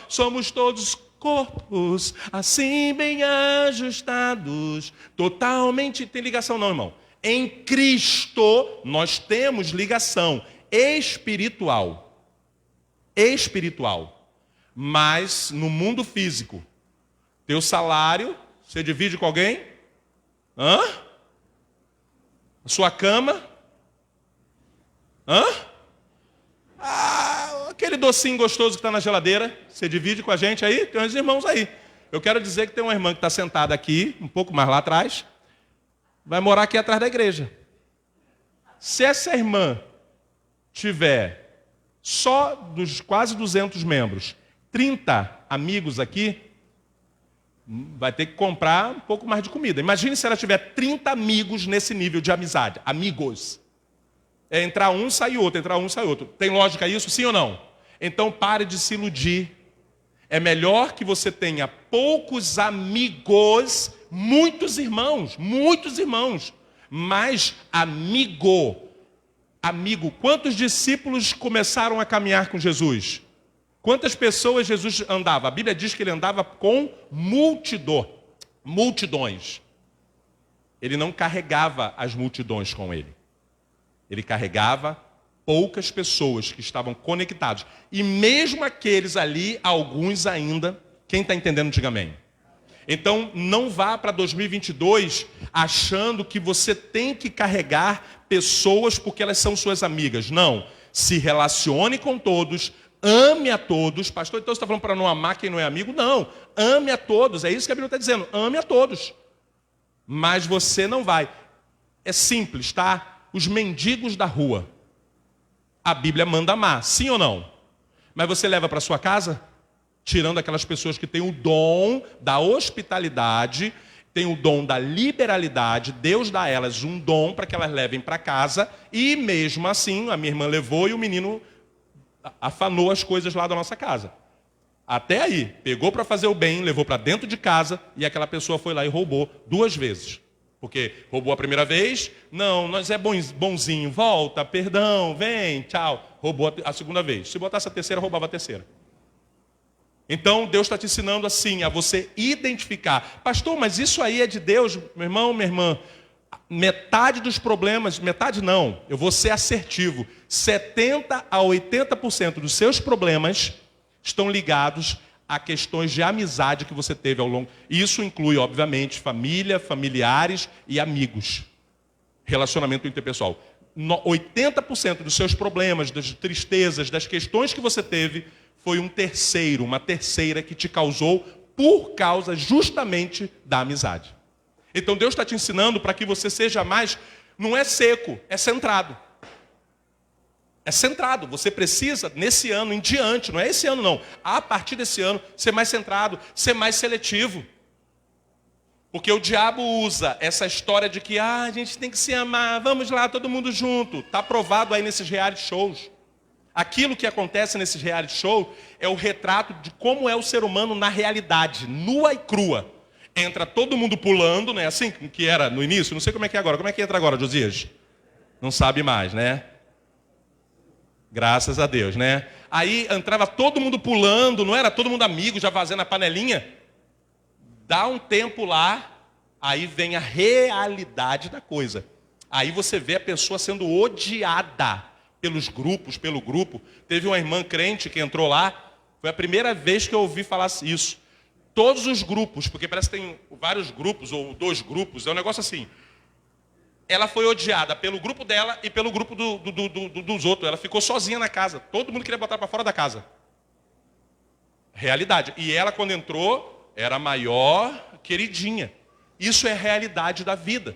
Somos todos corpos, assim bem ajustados. Totalmente. Tem ligação não, irmão. Em Cristo, nós temos ligação espiritual. Espiritual. Mas no mundo físico, teu salário, você divide com alguém? A sua cama? Aquele docinho gostoso que está na geladeira, você divide com a gente aí? Tem uns irmãos aí. Eu quero dizer que tem uma irmã que está sentada aqui, um pouco mais lá atrás, vai morar aqui atrás da igreja. Se essa irmã tiver só dos quase 200 membros, 30 amigos aqui, vai ter que comprar um pouco mais de comida. Imagine se ela tiver 30 amigos nesse nível de amizade. Amigos. É entrar um, sair outro, entrar um, sair outro. Tem lógica isso, sim ou não? Então pare de se iludir. É melhor que você tenha poucos amigos, muitos irmãos, mas amigo. Quantos discípulos começaram a caminhar com Jesus? Quantas pessoas Jesus andava? A Bíblia diz que ele andava com multidões. Ele não carregava as multidões com ele. Ele carregava poucas pessoas que estavam conectados. E mesmo aqueles ali, alguns ainda, quem está entendendo, diga amém. Então, não vá para 2022 achando que você tem que carregar pessoas porque elas são suas amigas. Não. Se relacione com todos, ame a todos. Pastor, então você está falando para não amar quem não é amigo? Não. Ame a todos. É isso que a Bíblia está dizendo. Ame a todos. Mas você não vai. É simples, tá? Os mendigos da rua. A Bíblia manda amar, sim ou não? Mas você leva para sua casa? Tirando aquelas pessoas que têm o dom da hospitalidade, têm o dom da liberalidade, Deus dá a elas um dom para que elas levem para casa, e mesmo assim, a minha irmã levou e o menino afanou as coisas lá da nossa casa. Até aí, pegou para fazer o bem, levou para dentro de casa e aquela pessoa foi lá e roubou 2 vezes. Porque roubou a primeira vez, não, nós é bonzinho, volta, perdão, vem, tchau. Roubou a segunda vez. Se botasse a terceira, roubava a terceira. Então, Deus está te ensinando assim, a você identificar. Pastor, mas isso aí é de Deus? Meu irmão, minha irmã, metade dos problemas, metade não, eu vou ser assertivo. 70% a 80% dos seus problemas estão ligados a questões de amizade que você teve ao longo. Isso inclui, obviamente, família, familiares e amigos. Relacionamento interpessoal. 80% dos seus problemas, das tristezas, das questões que você teve, foi um terceiro, uma terceira que te causou por causa justamente da amizade. Então Deus está te ensinando para que você seja mais, não é seco, é centrado. É centrado. Você precisa, nesse ano em diante, não é esse ano não, a partir desse ano, ser mais centrado, ser mais seletivo. Porque o diabo usa essa história de que a gente tem que se amar, vamos lá, todo mundo junto. Está provado aí nesses reality shows. Aquilo que acontece nesses reality shows é o retrato de como é o ser humano na realidade, nua e crua. Entra todo mundo pulando, né? Assim que era no início, não sei como é que é agora. Como é que entra agora, Josias? Não sabe mais, né? Graças a Deus, né? Aí entrava todo mundo pulando, não era todo mundo amigo, já fazendo a panelinha. Dá um tempo lá, aí vem a realidade da coisa. Aí você vê a pessoa sendo odiada pelos grupos, pelo grupo. Teve uma irmã crente que entrou lá, foi a primeira vez que eu ouvi falar isso. Todos os grupos, porque parece que tem vários grupos, ou 2 grupos, é um negócio assim. Ela foi odiada pelo grupo dela e pelo grupo dos outros. Ela ficou sozinha na casa. Todo mundo queria botar para fora da casa. Realidade. E ela, quando entrou, era a maior queridinha. Isso é a realidade da vida.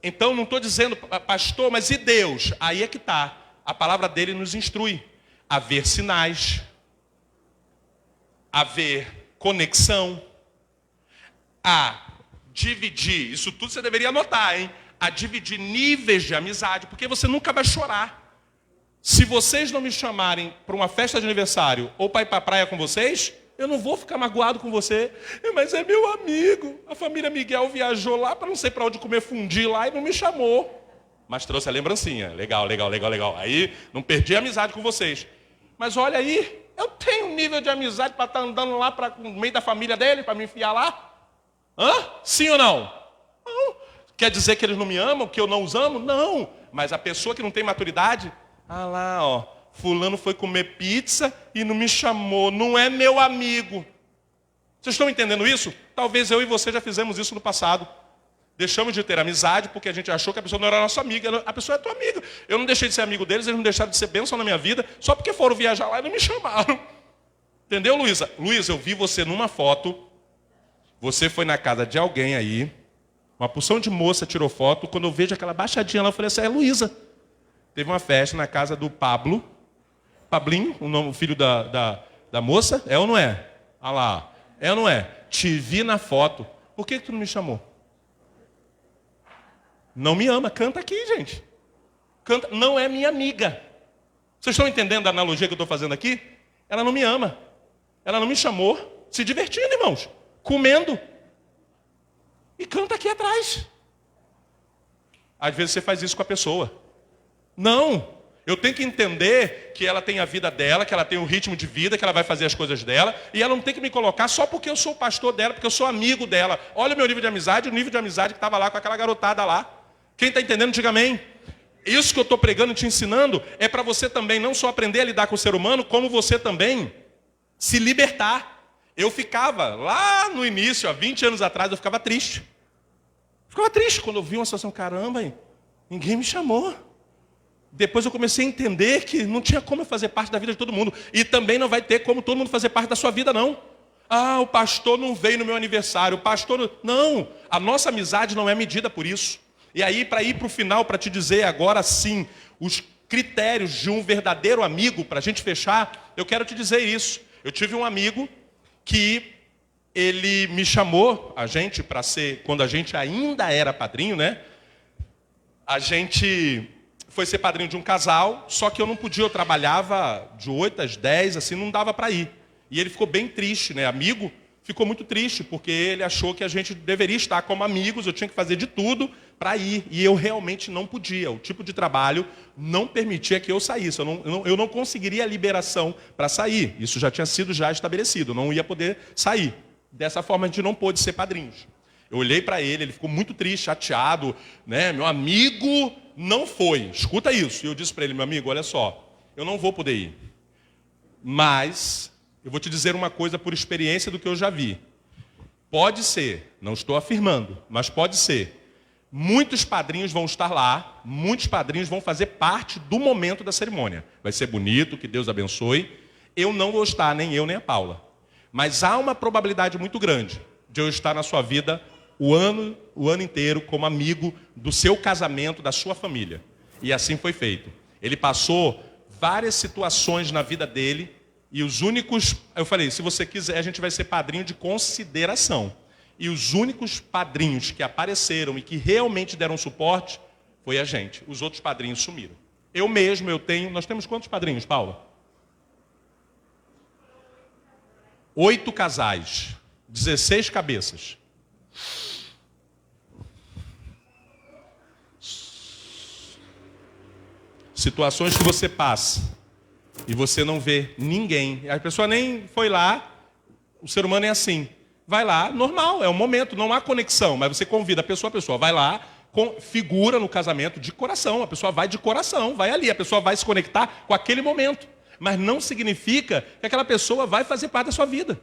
Então, não estou dizendo, pastor, mas e Deus? Aí é que está. A palavra dele nos instrui a ver sinais, a ver conexão, a dividir. Isso tudo você deveria anotar, hein? A dividir níveis de amizade, porque você nunca vai chorar. Se vocês não me chamarem para uma festa de aniversário ou para ir para a praia com vocês, eu não vou ficar magoado com você. Mas é meu amigo. A família Miguel viajou lá para não sei para onde comer fundi lá e não me chamou. Mas trouxe a lembrancinha. Legal, legal, legal, legal. Aí não perdi a amizade com vocês. Mas olha aí, eu tenho um nível de amizade para estar andando lá no meio da família dele, para me enfiar lá? Hã? Sim ou não? Não. Quer dizer que eles não me amam, que eu não os amo? Não. Mas a pessoa que não tem maturidade, lá, ó, fulano foi comer pizza e não me chamou, não é meu amigo. Vocês estão entendendo isso? Talvez eu e você já fizemos isso no passado. Deixamos de ter amizade porque a gente achou que a pessoa não era nossa amiga. A pessoa é tua amiga. Eu não deixei de ser amigo deles, eles não deixaram de ser bênção na minha vida, só porque foram viajar lá e não me chamaram. Entendeu, Luísa? Luísa, eu vi você numa foto. Você foi na casa de alguém aí. Uma porção de moça tirou foto. Quando eu vejo aquela baixadinha lá, eu falei assim, é Luísa. Teve uma festa na casa do Pablo. Pablinho, o filho da moça. É ou não é? Olha lá. É ou não é? Te vi na foto. Por que tu não me chamou? Não me ama. Canta aqui, gente. Canta. Não é minha amiga. Vocês estão entendendo a analogia que eu estou fazendo aqui? Ela não me ama. Ela não me chamou. Se divertindo, irmãos. Comendo. E canta aqui atrás. Às vezes você faz isso com a pessoa. Não. Eu tenho que entender que ela tem a vida dela, que ela tem o ritmo de vida, que ela vai fazer as coisas dela, e ela não tem que me colocar só porque eu sou o pastor dela, porque eu sou amigo dela. Olha o meu nível de amizade, o nível de amizade que estava lá com aquela garotada lá. Quem está entendendo, diga amém. Isso que eu estou pregando e te ensinando é para você também não só aprender a lidar com o ser humano, como você também se libertar. Eu ficava, lá no início, há 20 anos atrás, eu ficava triste. Ficava triste quando eu vi uma situação, caramba, hein? Ninguém me chamou. Depois eu comecei a entender que não tinha como eu fazer parte da vida de todo mundo. E também não vai ter como todo mundo fazer parte da sua vida, não. Ah, o pastor não veio no meu aniversário. O pastor não. A nossa amizade não é medida por isso. E aí, para ir para o final, para te dizer agora sim, os critérios de um verdadeiro amigo, para a gente fechar, eu quero te dizer isso. Eu tive um amigo que ele me chamou, a gente, para ser, quando a gente ainda era padrinho, né? A gente foi ser padrinho de um casal, só que eu não podia, eu trabalhava de 8 às 10, assim, não dava para ir. E ele ficou bem triste, né? Amigo, ficou muito triste, porque ele achou que a gente deveria estar como amigos, eu tinha que fazer de tudo para ir. E eu realmente não podia. O tipo de trabalho não permitia que eu saísse. Eu não conseguiria a liberação para sair. Isso já tinha sido estabelecido, eu não ia poder sair. Dessa forma, a gente não pôde ser padrinhos. Eu olhei para ele, ele ficou muito triste, chateado, né? Meu amigo não foi. Escuta isso. E eu disse para ele, meu amigo, olha só, eu não vou poder ir. Mas eu vou te dizer uma coisa por experiência do que eu já vi. Pode ser, não estou afirmando, mas pode ser. Muitos padrinhos vão estar lá, muitos padrinhos vão fazer parte do momento da cerimônia. Vai ser bonito, que Deus abençoe. Eu não vou estar, nem eu, nem a Paula. Mas há uma probabilidade muito grande de eu estar na sua vida o ano inteiro como amigo do seu casamento, da sua família. E assim foi feito. Ele passou várias situações na vida dele e os únicos... Eu falei, se você quiser, a gente vai ser padrinho de consideração. E os únicos padrinhos que apareceram e que realmente deram suporte foi a gente. Os outros padrinhos sumiram. Eu mesmo, nós temos quantos padrinhos, Paula? 8 casais, 16 cabeças. Situações que você passa e você não vê ninguém. A pessoa nem foi lá, o ser humano é assim. Vai lá, normal, é um momento, não há conexão, mas você convida a pessoa vai lá, figura no casamento de coração, a pessoa vai de coração, vai ali, a pessoa vai se conectar com aquele momento. Mas não significa que aquela pessoa vai fazer parte da sua vida.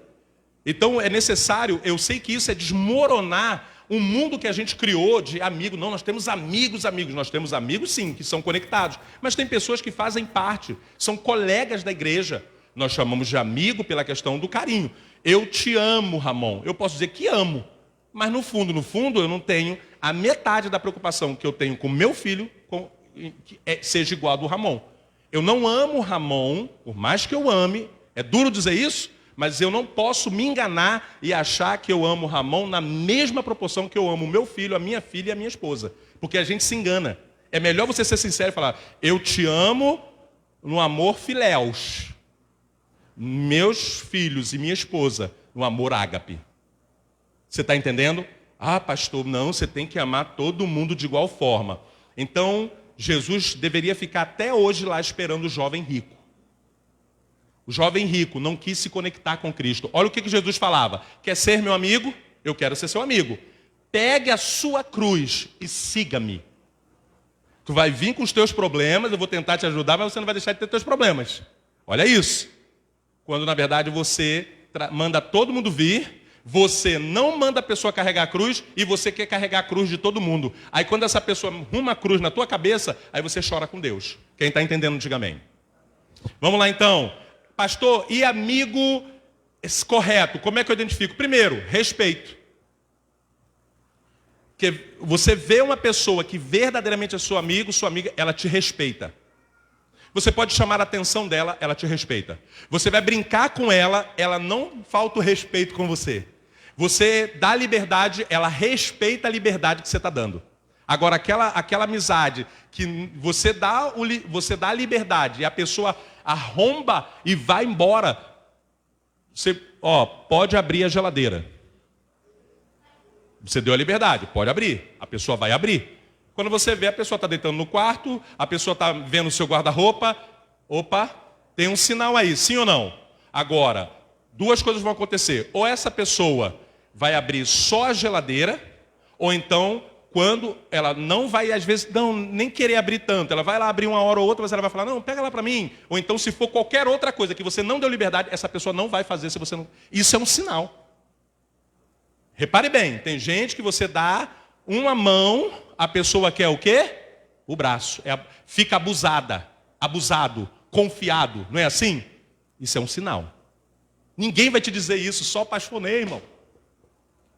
Então é necessário, eu sei que isso é desmoronar um mundo que a gente criou de amigo. Não, nós temos amigos. Nós temos amigos sim, que são conectados. Mas tem pessoas que fazem parte, são colegas da igreja. Nós chamamos de amigo pela questão do carinho. Eu te amo, Ramon. Eu posso dizer que amo. Mas no fundo, eu não tenho a metade da preocupação que eu tenho com meu filho, seja igual a do Ramon. Eu não amo o Ramon, por mais que eu ame, é duro dizer isso, mas eu não posso me enganar e achar que eu amo o Ramon na mesma proporção que eu amo o meu filho, a minha filha e a minha esposa. Porque a gente se engana. É melhor você ser sincero e falar, eu te amo no amor filéus. Meus filhos e minha esposa no amor ágape. Você está entendendo? Ah, pastor, não, você tem que amar todo mundo de igual forma. Então, Jesus deveria ficar até hoje lá esperando o jovem rico. O jovem rico não quis se conectar com Cristo. Olha o que Jesus falava. Quer ser meu amigo? Eu quero ser seu amigo. Pegue a sua cruz e siga-me. Tu vai vir com os teus problemas, eu vou tentar te ajudar, mas você não vai deixar de ter teus problemas. Olha isso. Quando, na verdade, você manda todo mundo vir, você não manda a pessoa carregar a cruz e você quer carregar a cruz de todo mundo. Aí, quando essa pessoa arruma a cruz na tua cabeça, aí você chora com Deus. Quem está entendendo, diga amém. Vamos lá, então. Pastor, e amigo correto? Como é que eu identifico? Primeiro, respeito. Porque você vê uma pessoa que verdadeiramente é seu amigo, sua amiga, ela te respeita. Você pode chamar a atenção dela, ela te respeita. Você vai brincar com ela, ela não falta o respeito com você. Você dá liberdade, ela respeita a liberdade que você está dando. Agora, aquela amizade que você dá a liberdade e a pessoa arromba e vai embora, você pode abrir a geladeira. Você deu a liberdade, pode abrir. A pessoa vai abrir. Quando você vê, a pessoa está deitando no quarto, a pessoa está vendo o seu guarda-roupa. Opa, tem um sinal aí, sim ou não? Agora, duas coisas vão acontecer. Ou essa pessoa vai abrir só a geladeira, ou então, quando ela não vai, às vezes, nem querer abrir tanto, ela vai lá abrir uma hora ou outra, mas ela vai falar, não, pega lá para mim. Ou então, se for qualquer outra coisa que você não deu liberdade, essa pessoa não vai fazer se você não... Isso é um sinal. Repare bem, tem gente que você dá uma mão, a pessoa quer o quê? O braço. Fica abusado, confiado, não é assim? Isso é um sinal. Ninguém vai te dizer isso, só o pastor Ney, irmão.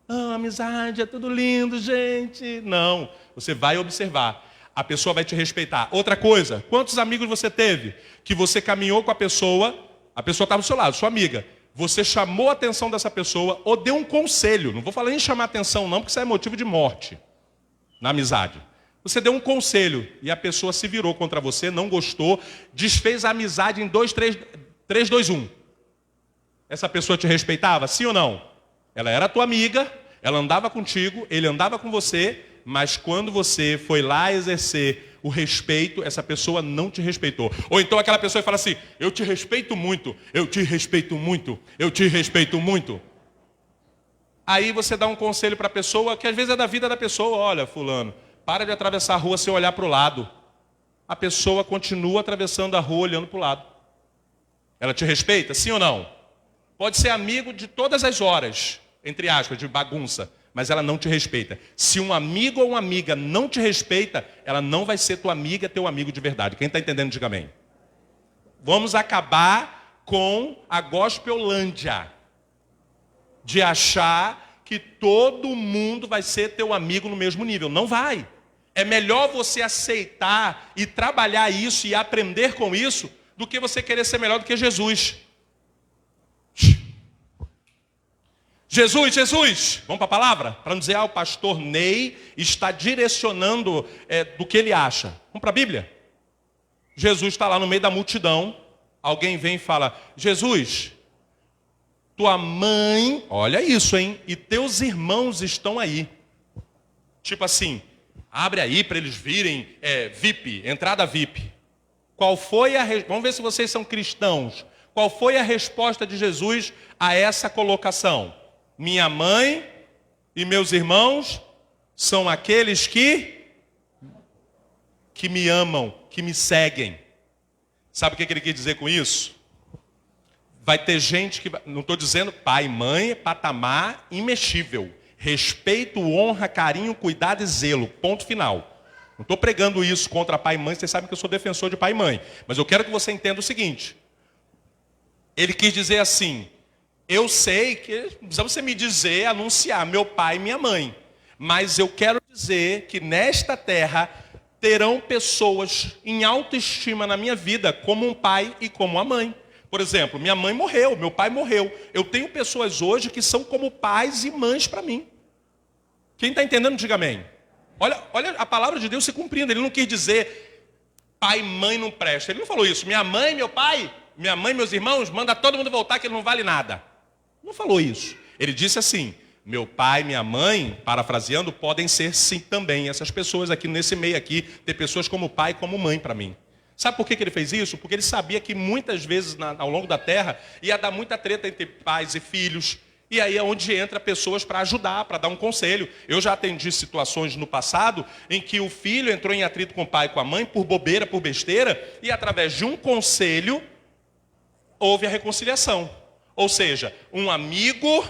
Amizade, é tudo lindo, gente. Não, você vai observar. A pessoa vai te respeitar. Outra coisa, quantos amigos você teve que você caminhou com a pessoa estava do seu lado, sua amiga. Você chamou a atenção dessa pessoa ou deu um conselho. Não vou falar em chamar a atenção não, porque isso é motivo de morte na amizade. Você deu um conselho e a pessoa se virou contra você, não gostou, desfez a amizade em 3, 2, 1. Essa pessoa te respeitava, sim ou não? Ela era tua amiga, ela andava contigo, ele andava com você, mas quando você foi lá exercer o respeito, essa pessoa não te respeitou. Ou então aquela pessoa fala assim, eu te respeito muito, eu te respeito muito, eu te respeito muito. Aí você dá um conselho para a pessoa, que às vezes é da vida da pessoa, olha, fulano, para de atravessar a rua sem olhar para o lado. A pessoa continua atravessando a rua olhando para o lado. Ela te respeita, sim ou não? Pode ser amigo de todas as horas, entre aspas, de bagunça, mas ela não te respeita. Se um amigo ou uma amiga não te respeita, ela não vai ser tua amiga, teu amigo de verdade. Quem está entendendo, diga amém. Vamos acabar com a gospelândia de achar que todo mundo vai ser teu amigo no mesmo nível. Não vai. É melhor você aceitar e trabalhar isso e aprender com isso do que você querer ser melhor do que Jesus. Jesus, vamos para a palavra? Para não dizer, o pastor Ney está direcionando do que ele acha. Vamos para a Bíblia? Jesus está lá no meio da multidão, alguém vem e fala, Jesus, tua mãe, olha isso, hein? E teus irmãos estão aí. Tipo assim, abre aí para eles virem, VIP, entrada VIP. Qual foi vamos ver se vocês são cristãos. Qual foi a resposta de Jesus a essa colocação? Minha mãe e meus irmãos são aqueles que me amam, que me seguem. Sabe o que ele quer dizer com isso? Vai ter gente que, não estou dizendo pai, mãe, patamar imexível. Respeito, honra, carinho, cuidado e zelo. Ponto final. Não estou pregando isso contra pai e mãe, vocês sabem que eu sou defensor de pai e mãe. Mas eu quero que você entenda o seguinte. Ele quis dizer assim, eu sei que não precisa você me dizer, anunciar meu pai e minha mãe. Mas eu quero dizer que nesta terra terão pessoas em autoestima na minha vida, como um pai e como uma mãe. Por exemplo, minha mãe morreu, meu pai morreu. Eu tenho pessoas hoje que são como pais e mães para mim. Quem está entendendo, diga amém. Olha a palavra de Deus se cumprindo. Ele não quis dizer pai e mãe não presta. Ele não falou isso. Minha mãe, meu pai, minha mãe, meus irmãos, manda todo mundo voltar que ele não vale nada. Não falou isso. Ele disse assim, meu pai, minha mãe, parafraseando, podem ser sim também. Essas pessoas aqui nesse meio aqui, ter pessoas como pai e como mãe para mim. Sabe por que ele fez isso? Porque ele sabia que muitas vezes ao longo da terra ia dar muita treta entre pais e filhos. E aí é onde entra pessoas para ajudar, para dar um conselho. Eu já atendi situações no passado em que o filho entrou em atrito com o pai e com a mãe por bobeira, por besteira, e através de um conselho houve a reconciliação. Ou seja, um amigo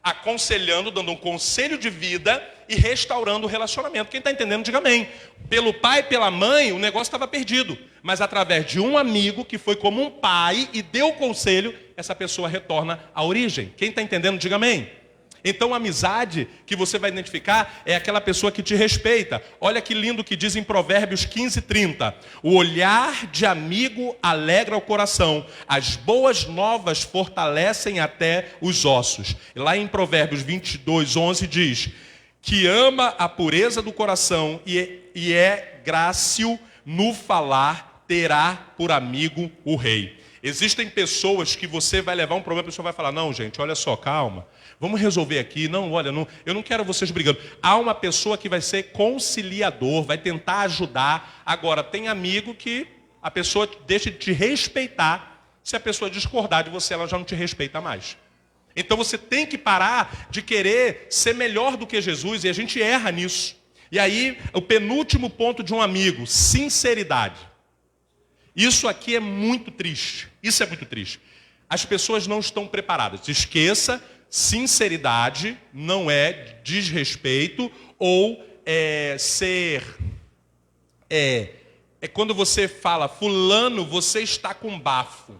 aconselhando, dando um conselho de vida e restaurando o relacionamento. Quem está entendendo, diga amém. Pelo pai e pela mãe, o negócio estava perdido. Mas através de um amigo que foi como um pai e deu o conselho, essa pessoa retorna à origem. Quem está entendendo, diga amém. Então a amizade que você vai identificar é aquela pessoa que te respeita. Olha que lindo que diz em Provérbios 15:30. O olhar de amigo alegra o coração. As boas novas fortalecem até os ossos. E lá em Provérbios 22:11 diz que ama a pureza do coração e é grácil no falar, terá por amigo o rei. Existem pessoas que você vai levar um problema, a pessoa vai falar, não gente, olha só, calma, vamos resolver aqui, não, olha, não, eu não quero vocês brigando. Há uma pessoa que vai ser conciliador, vai tentar ajudar. Agora, tem amigo que a pessoa deixa de te respeitar, se a pessoa discordar de você, ela já não te respeita mais. Então você tem que parar de querer ser melhor do que Jesus, e a gente erra nisso. E aí, o penúltimo ponto de um amigo, sinceridade. Isso aqui é muito triste. Isso é muito triste. As pessoas não estão preparadas. Esqueça, sinceridade não é desrespeito ou quando você fala, fulano, você está com bafo.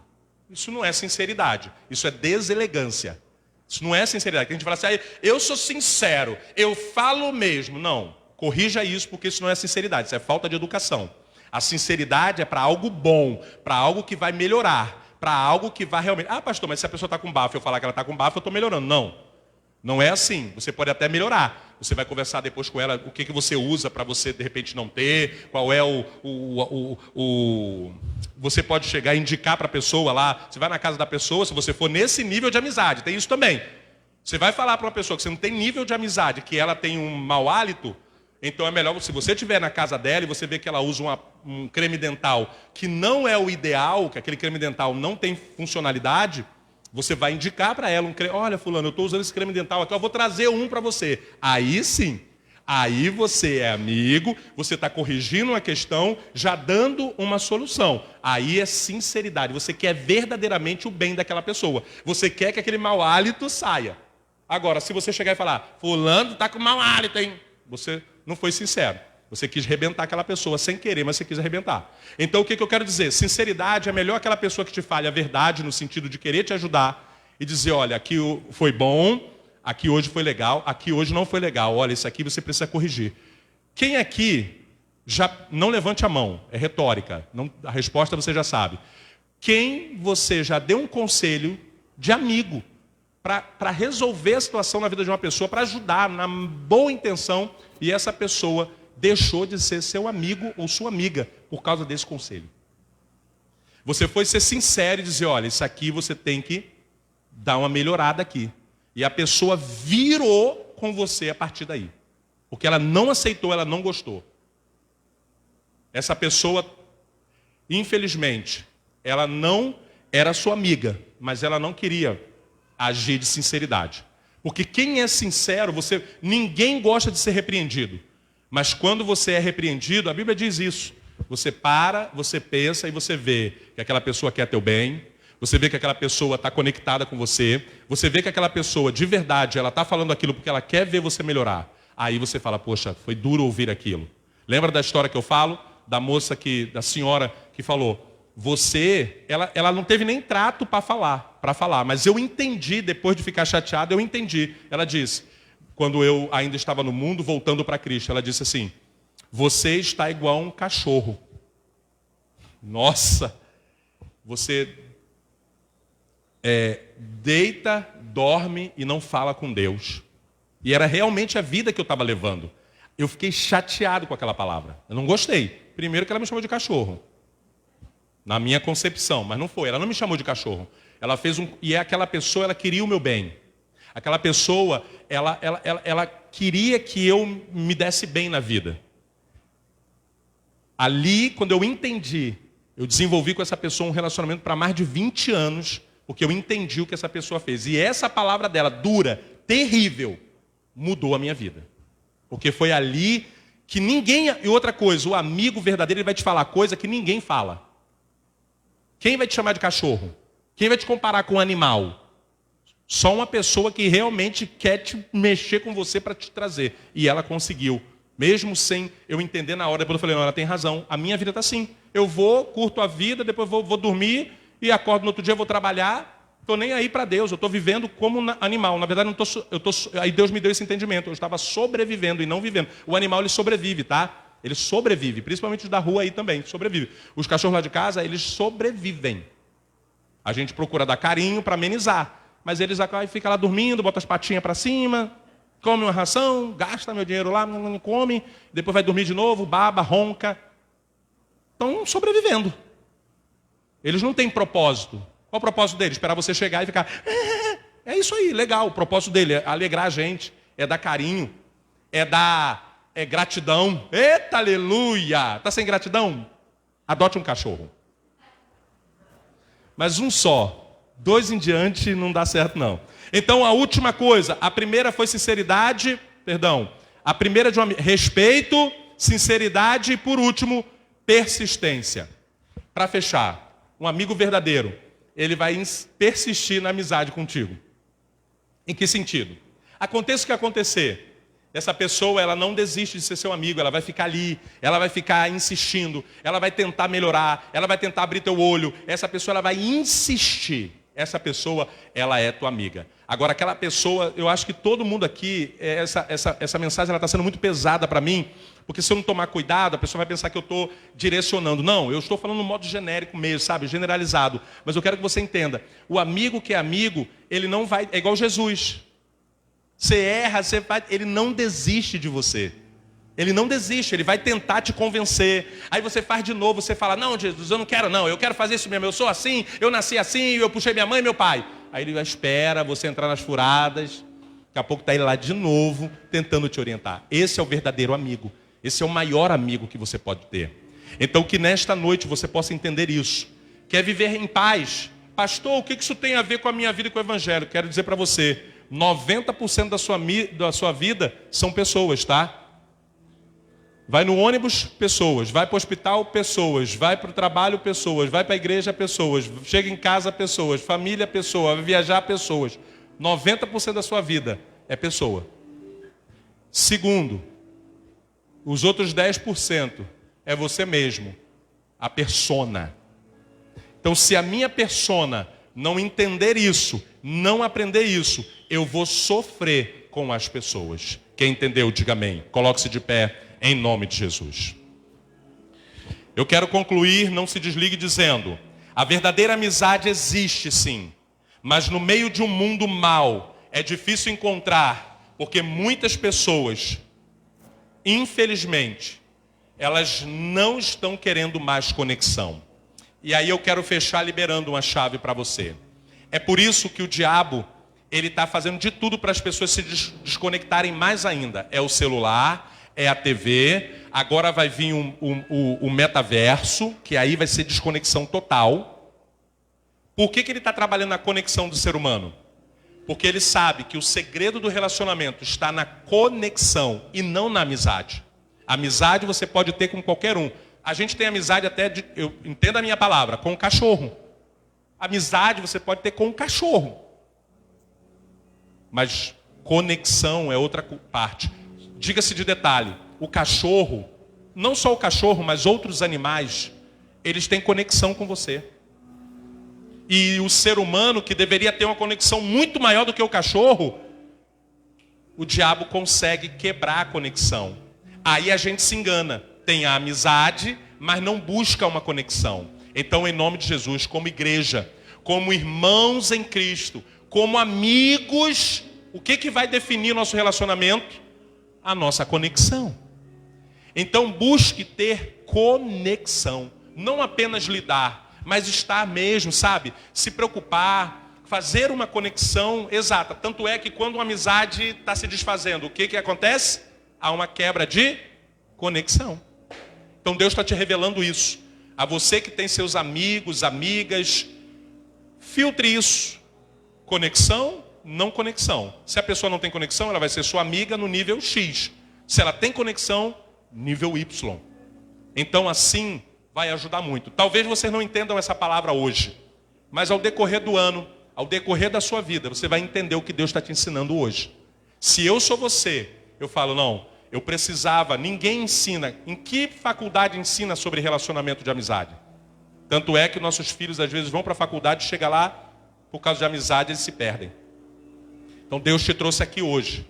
Isso não é sinceridade. Isso é deselegância. Isso não é sinceridade. A gente fala assim, eu sou sincero, eu falo mesmo. Não, corrija isso, porque isso não é sinceridade, isso é falta de educação. A sinceridade é para algo bom, para algo que vai melhorar, para algo que vai realmente... Ah, pastor, mas se a pessoa está com bafo, eu falar que ela está com bafo, eu estou melhorando. Não, não é assim. Você pode até melhorar, você vai conversar depois com ela o que você usa para você de repente não ter, qual é você pode chegar e indicar para a pessoa lá, você vai na casa da pessoa, se você for nesse nível de amizade, tem isso também. Você vai falar para uma pessoa que você não tem nível de amizade, que ela tem um mau hálito, então é melhor, se você estiver na casa dela e você vê que ela usa um creme dental que não é o ideal, que aquele creme dental não tem funcionalidade, você vai indicar para ela um creme. Olha, fulano, eu estou usando esse creme dental aqui, eu vou trazer um para você. Aí sim, aí você é amigo, você está corrigindo uma questão, já dando uma solução. Aí é sinceridade, você quer verdadeiramente o bem daquela pessoa. Você quer que aquele mau hálito saia. Agora, se você chegar e falar, fulano está com mau hálito, hein? Você não foi sincero. Você quis arrebentar aquela pessoa sem querer, mas você quis arrebentar. Então, o que eu quero dizer? Sinceridade é melhor aquela pessoa que te fale a verdade, no sentido de querer te ajudar e dizer, olha, aqui foi bom, aqui hoje foi legal, aqui hoje não foi legal. Olha, isso aqui você precisa corrigir. Quem aqui, já não levante a mão, é retórica, a resposta você já sabe. Quem você já deu um conselho de amigo para resolver a situação na vida de uma pessoa, para ajudar, na boa intenção, e essa pessoa deixou de ser seu amigo ou sua amiga por causa desse conselho. Você foi ser sincero e dizer, olha, isso aqui você tem que dar uma melhorada aqui. E a pessoa virou com você a partir daí. Porque ela não aceitou, ela não gostou. Essa pessoa, infelizmente, ela não era sua amiga, mas ela não queria agir de sinceridade. Porque quem é sincero, ninguém gosta de ser repreendido. Mas quando você é repreendido, a Bíblia diz isso. Você para, você pensa e você vê que aquela pessoa quer teu bem. Você vê que aquela pessoa está conectada com você. Você vê que aquela pessoa, de verdade, ela está falando aquilo porque ela quer ver você melhorar. Aí você fala, poxa, foi duro ouvir aquilo. Lembra da história que eu falo? Da senhora que falou, ela não teve nem trato para falar. Mas eu entendi, depois de ficar chateada, eu entendi. Ela disse, quando eu ainda estava no mundo, voltando para Cristo, ela disse assim, você está igual a um cachorro. Nossa, você deita, dorme e não fala com Deus. E era realmente a vida que eu estava levando. Eu fiquei chateado com aquela palavra. Eu não gostei. Primeiro que ela me chamou de cachorro. Na minha concepção, mas não foi. Ela não me chamou de cachorro. Ela fez e aquela pessoa, ela queria o meu bem. Aquela pessoa, ela queria que eu me desse bem na vida. Ali, quando eu entendi, eu desenvolvi com essa pessoa um relacionamento para mais de 20 anos, porque eu entendi o que essa pessoa fez. E essa palavra dela, dura, terrível, mudou a minha vida. Porque foi ali que ninguém... E outra coisa, o amigo verdadeiro ele vai te falar coisa que ninguém fala. Quem vai te chamar de cachorro? Quem vai te comparar com um animal? Só uma pessoa que realmente quer te mexer com você para te trazer. E ela conseguiu. Mesmo sem eu entender na hora, depois eu falei, não, ela tem razão. A minha vida está assim. Eu vou, curto a vida, depois vou dormir e acordo no outro dia, vou trabalhar. Estou nem aí para Deus, eu estou vivendo como animal. Na verdade, aí Deus me deu esse entendimento. Eu estava sobrevivendo e não vivendo. O animal, ele sobrevive, tá? Ele sobrevive, principalmente os da rua aí também, sobrevive. Os cachorros lá de casa, eles sobrevivem. A gente procura dar carinho para amenizar. Mas eles ficam lá dormindo, botam as patinhas para cima, come uma ração, gasta meu dinheiro lá, não come, depois vai dormir de novo, baba, ronca. Estão sobrevivendo. Eles não têm propósito. Qual o propósito dele? Esperar você chegar e ficar... É isso aí, legal. O propósito dele é alegrar a gente, é dar carinho, é dar gratidão. Eita, aleluia! Está sem gratidão? Adote um cachorro. Mas um só. 2 em diante não dá certo, não. Então, a última coisa. A primeira foi sinceridade. A primeira de respeito, sinceridade e, por último, persistência. Para fechar, um amigo verdadeiro, ele vai persistir na amizade contigo. Em que sentido? Aconteça o que acontecer, essa pessoa ela não desiste de ser seu amigo, ela vai ficar ali, ela vai ficar insistindo, ela vai tentar melhorar, ela vai tentar abrir teu olho, essa pessoa ela vai insistir. Essa pessoa, ela é tua amiga. Agora, aquela pessoa, eu acho que todo mundo aqui, essa mensagem ela está sendo muito pesada para mim, porque se eu não tomar cuidado, a pessoa vai pensar que eu estou direcionando. Não, eu estou falando no modo genérico mesmo, sabe? Generalizado. Mas eu quero que você entenda. O amigo que é amigo, ele não vai... É igual Jesus. Você erra, você faz, ele não desiste de você. Ele não desiste, ele vai tentar te convencer. Aí você faz de novo, você fala, não, Jesus, eu não quero não, eu quero fazer isso mesmo, eu sou assim, eu nasci assim, eu puxei minha mãe e meu pai. Aí ele espera você entrar nas furadas, daqui a pouco está ele lá de novo, tentando te orientar. Esse é o verdadeiro amigo, esse é o maior amigo que você pode ter. Então que nesta noite você possa entender isso. Quer viver em paz? Pastor, o que isso tem a ver com a minha vida e com o Evangelho? Quero dizer para você, 90% da sua vida são pessoas, tá? Vai no ônibus, pessoas. Vai para o hospital, pessoas. Vai para o trabalho, pessoas. Vai para a igreja, pessoas. Chega em casa, pessoas. Família, pessoa. Vai viajar, pessoas. 90% da sua vida é pessoa. Segundo, os outros 10% é você mesmo, a persona. Então, se a minha persona não entender isso, não aprender isso, eu vou sofrer com as pessoas. Quem entendeu, diga amém. Coloque-se de pé. Em nome de Jesus. Eu quero concluir, não se desligue dizendo, a verdadeira amizade existe sim, mas no meio de um mundo mau, é difícil encontrar, porque muitas pessoas, infelizmente, elas não estão querendo mais conexão. E aí eu quero fechar liberando uma chave para você. É por isso que o diabo, ele está fazendo de tudo para as pessoas se desconectarem mais ainda. É o celular, é a TV, agora vai vir o metaverso, que aí vai ser desconexão total. Por que ele está trabalhando na conexão do ser humano? Porque ele sabe que o segredo do relacionamento está na conexão e não na amizade. Amizade você pode ter com qualquer um. A gente tem amizade até, entenda a minha palavra, com o cachorro. Amizade você pode ter com o cachorro. Mas conexão é outra parte. Diga-se de detalhe, o cachorro, não só o cachorro, mas outros animais, eles têm conexão com você. E o ser humano, que deveria ter uma conexão muito maior do que o cachorro, o diabo consegue quebrar a conexão. Aí a gente se engana. Tem a amizade, mas não busca uma conexão. Então, em nome de Jesus, como igreja, como irmãos em Cristo, como amigos, o que vai definir nosso relacionamento? A nossa conexão. Então busque ter conexão, não apenas lidar, mas estar mesmo, sabe? Se preocupar, fazer uma conexão exata. Tanto é que quando uma amizade está se desfazendo, o que acontece? Há uma quebra de conexão. Então Deus está te revelando isso. A você que tem seus amigos, amigas, filtre isso. Conexão, não conexão. Se a pessoa não tem conexão, ela vai ser sua amiga no nível X. Se ela tem conexão, nível Y. Então assim vai ajudar muito. Talvez vocês não entendam essa palavra hoje, mas ao decorrer do ano, ao decorrer da sua vida, você vai entender o que Deus está te ensinando hoje. Se eu sou você, eu falo, não, eu precisava, ninguém ensina. Em que faculdade ensina sobre relacionamento de amizade? Tanto é que nossos filhos às vezes vão para a faculdade e chegam lá, por causa de amizade, eles se perdem. Então Deus te trouxe aqui hoje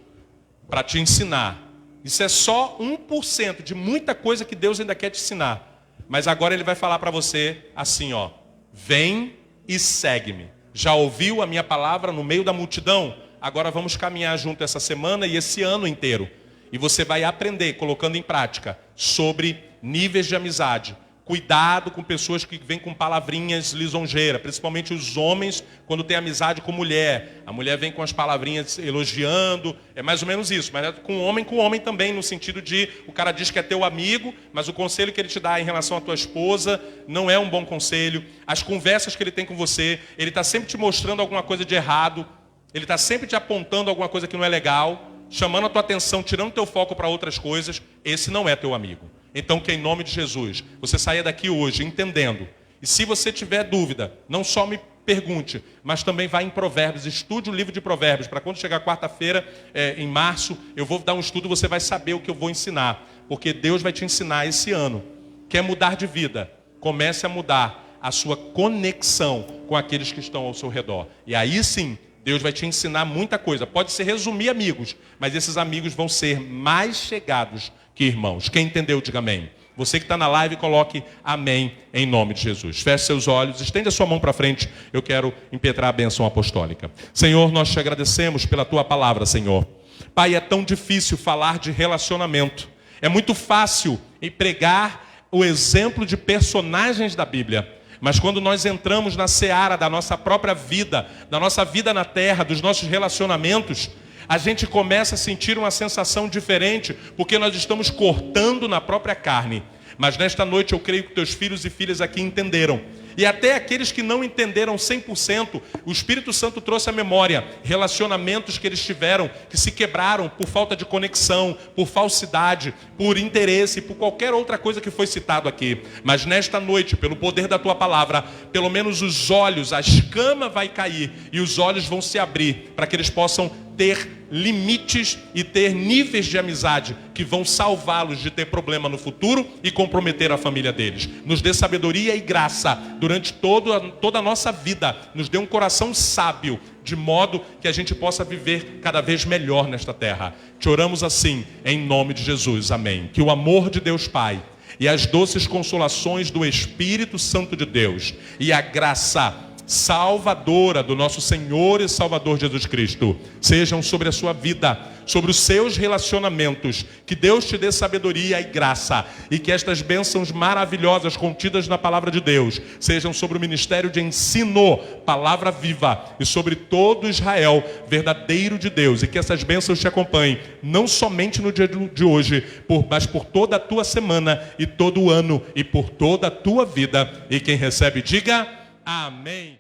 para te ensinar. Isso é só 1% de muita coisa que Deus ainda quer te ensinar. Mas agora Ele vai falar para você assim, ó. Vem e segue-me. Já ouviu a minha palavra no meio da multidão? Agora vamos caminhar junto essa semana e esse ano inteiro. E você vai aprender, colocando em prática, sobre níveis de amizade. Cuidado com pessoas que vêm com palavrinhas lisonjeiras, principalmente os homens, quando tem amizade com mulher. A mulher vem com as palavrinhas elogiando, é mais ou menos isso. Mas é com homem também, no sentido de, o cara diz que é teu amigo, mas o conselho que ele te dá em relação à tua esposa não é um bom conselho. As conversas que ele tem com você, ele está sempre te mostrando alguma coisa de errado, ele está sempre te apontando alguma coisa que não é legal, chamando a tua atenção, tirando teu foco para outras coisas. Esse não é teu amigo. Então que em nome de Jesus, você saia daqui hoje entendendo. E se você tiver dúvida, não só me pergunte, mas também vá em Provérbios, estude o livro de Provérbios, para quando chegar quarta-feira, em março, eu vou dar um estudo, você vai saber o que eu vou ensinar. Porque Deus vai te ensinar esse ano. Quer mudar de vida? Comece a mudar a sua conexão com aqueles que estão ao seu redor. E aí sim, Deus vai te ensinar muita coisa. Pode ser resumir amigos, mas esses amigos vão ser mais chegados que irmãos. Quem entendeu, diga amém. Você que está na live, coloque amém em nome de Jesus. Feche seus olhos, estende a sua mão para frente. Eu quero impetrar a bênção apostólica. Senhor, nós te agradecemos pela tua palavra, Senhor. Pai, é tão difícil falar de relacionamento. É muito fácil pregar o exemplo de personagens da Bíblia. Mas quando nós entramos na seara da nossa própria vida, da nossa vida na terra, dos nossos relacionamentos, a gente começa a sentir uma sensação diferente, porque nós estamos cortando na própria carne. Mas nesta noite eu creio que teus filhos e filhas aqui entenderam. E até aqueles que não entenderam 100%, o Espírito Santo trouxe à memória relacionamentos que eles tiveram, que se quebraram por falta de conexão, por falsidade, por interesse, por qualquer outra coisa que foi citado aqui. Mas nesta noite, pelo poder da tua palavra, pelo menos os olhos, a escama vai cair e os olhos vão se abrir para que eles possam ter limites e ter níveis de amizade que vão salvá-los de ter problema no futuro e comprometer a família deles. Nos dê sabedoria e graça durante toda a nossa vida. Nos dê um coração sábio, de modo que a gente possa viver cada vez melhor nesta terra. Te oramos assim, em nome de Jesus. Amém. Que o amor de Deus Pai e as doces consolações do Espírito Santo de Deus e a graça salvadora do nosso Senhor e Salvador Jesus Cristo sejam sobre a sua vida, sobre os seus relacionamentos. Que Deus te dê sabedoria e graça, e que estas bênçãos maravilhosas contidas na palavra de Deus sejam sobre o ministério de ensino, palavra viva, e sobre todo Israel verdadeiro de Deus, e que essas bênçãos te acompanhem não somente no dia de hoje, mas por toda a tua semana e todo o ano e por toda a tua vida. E quem recebe diga amém.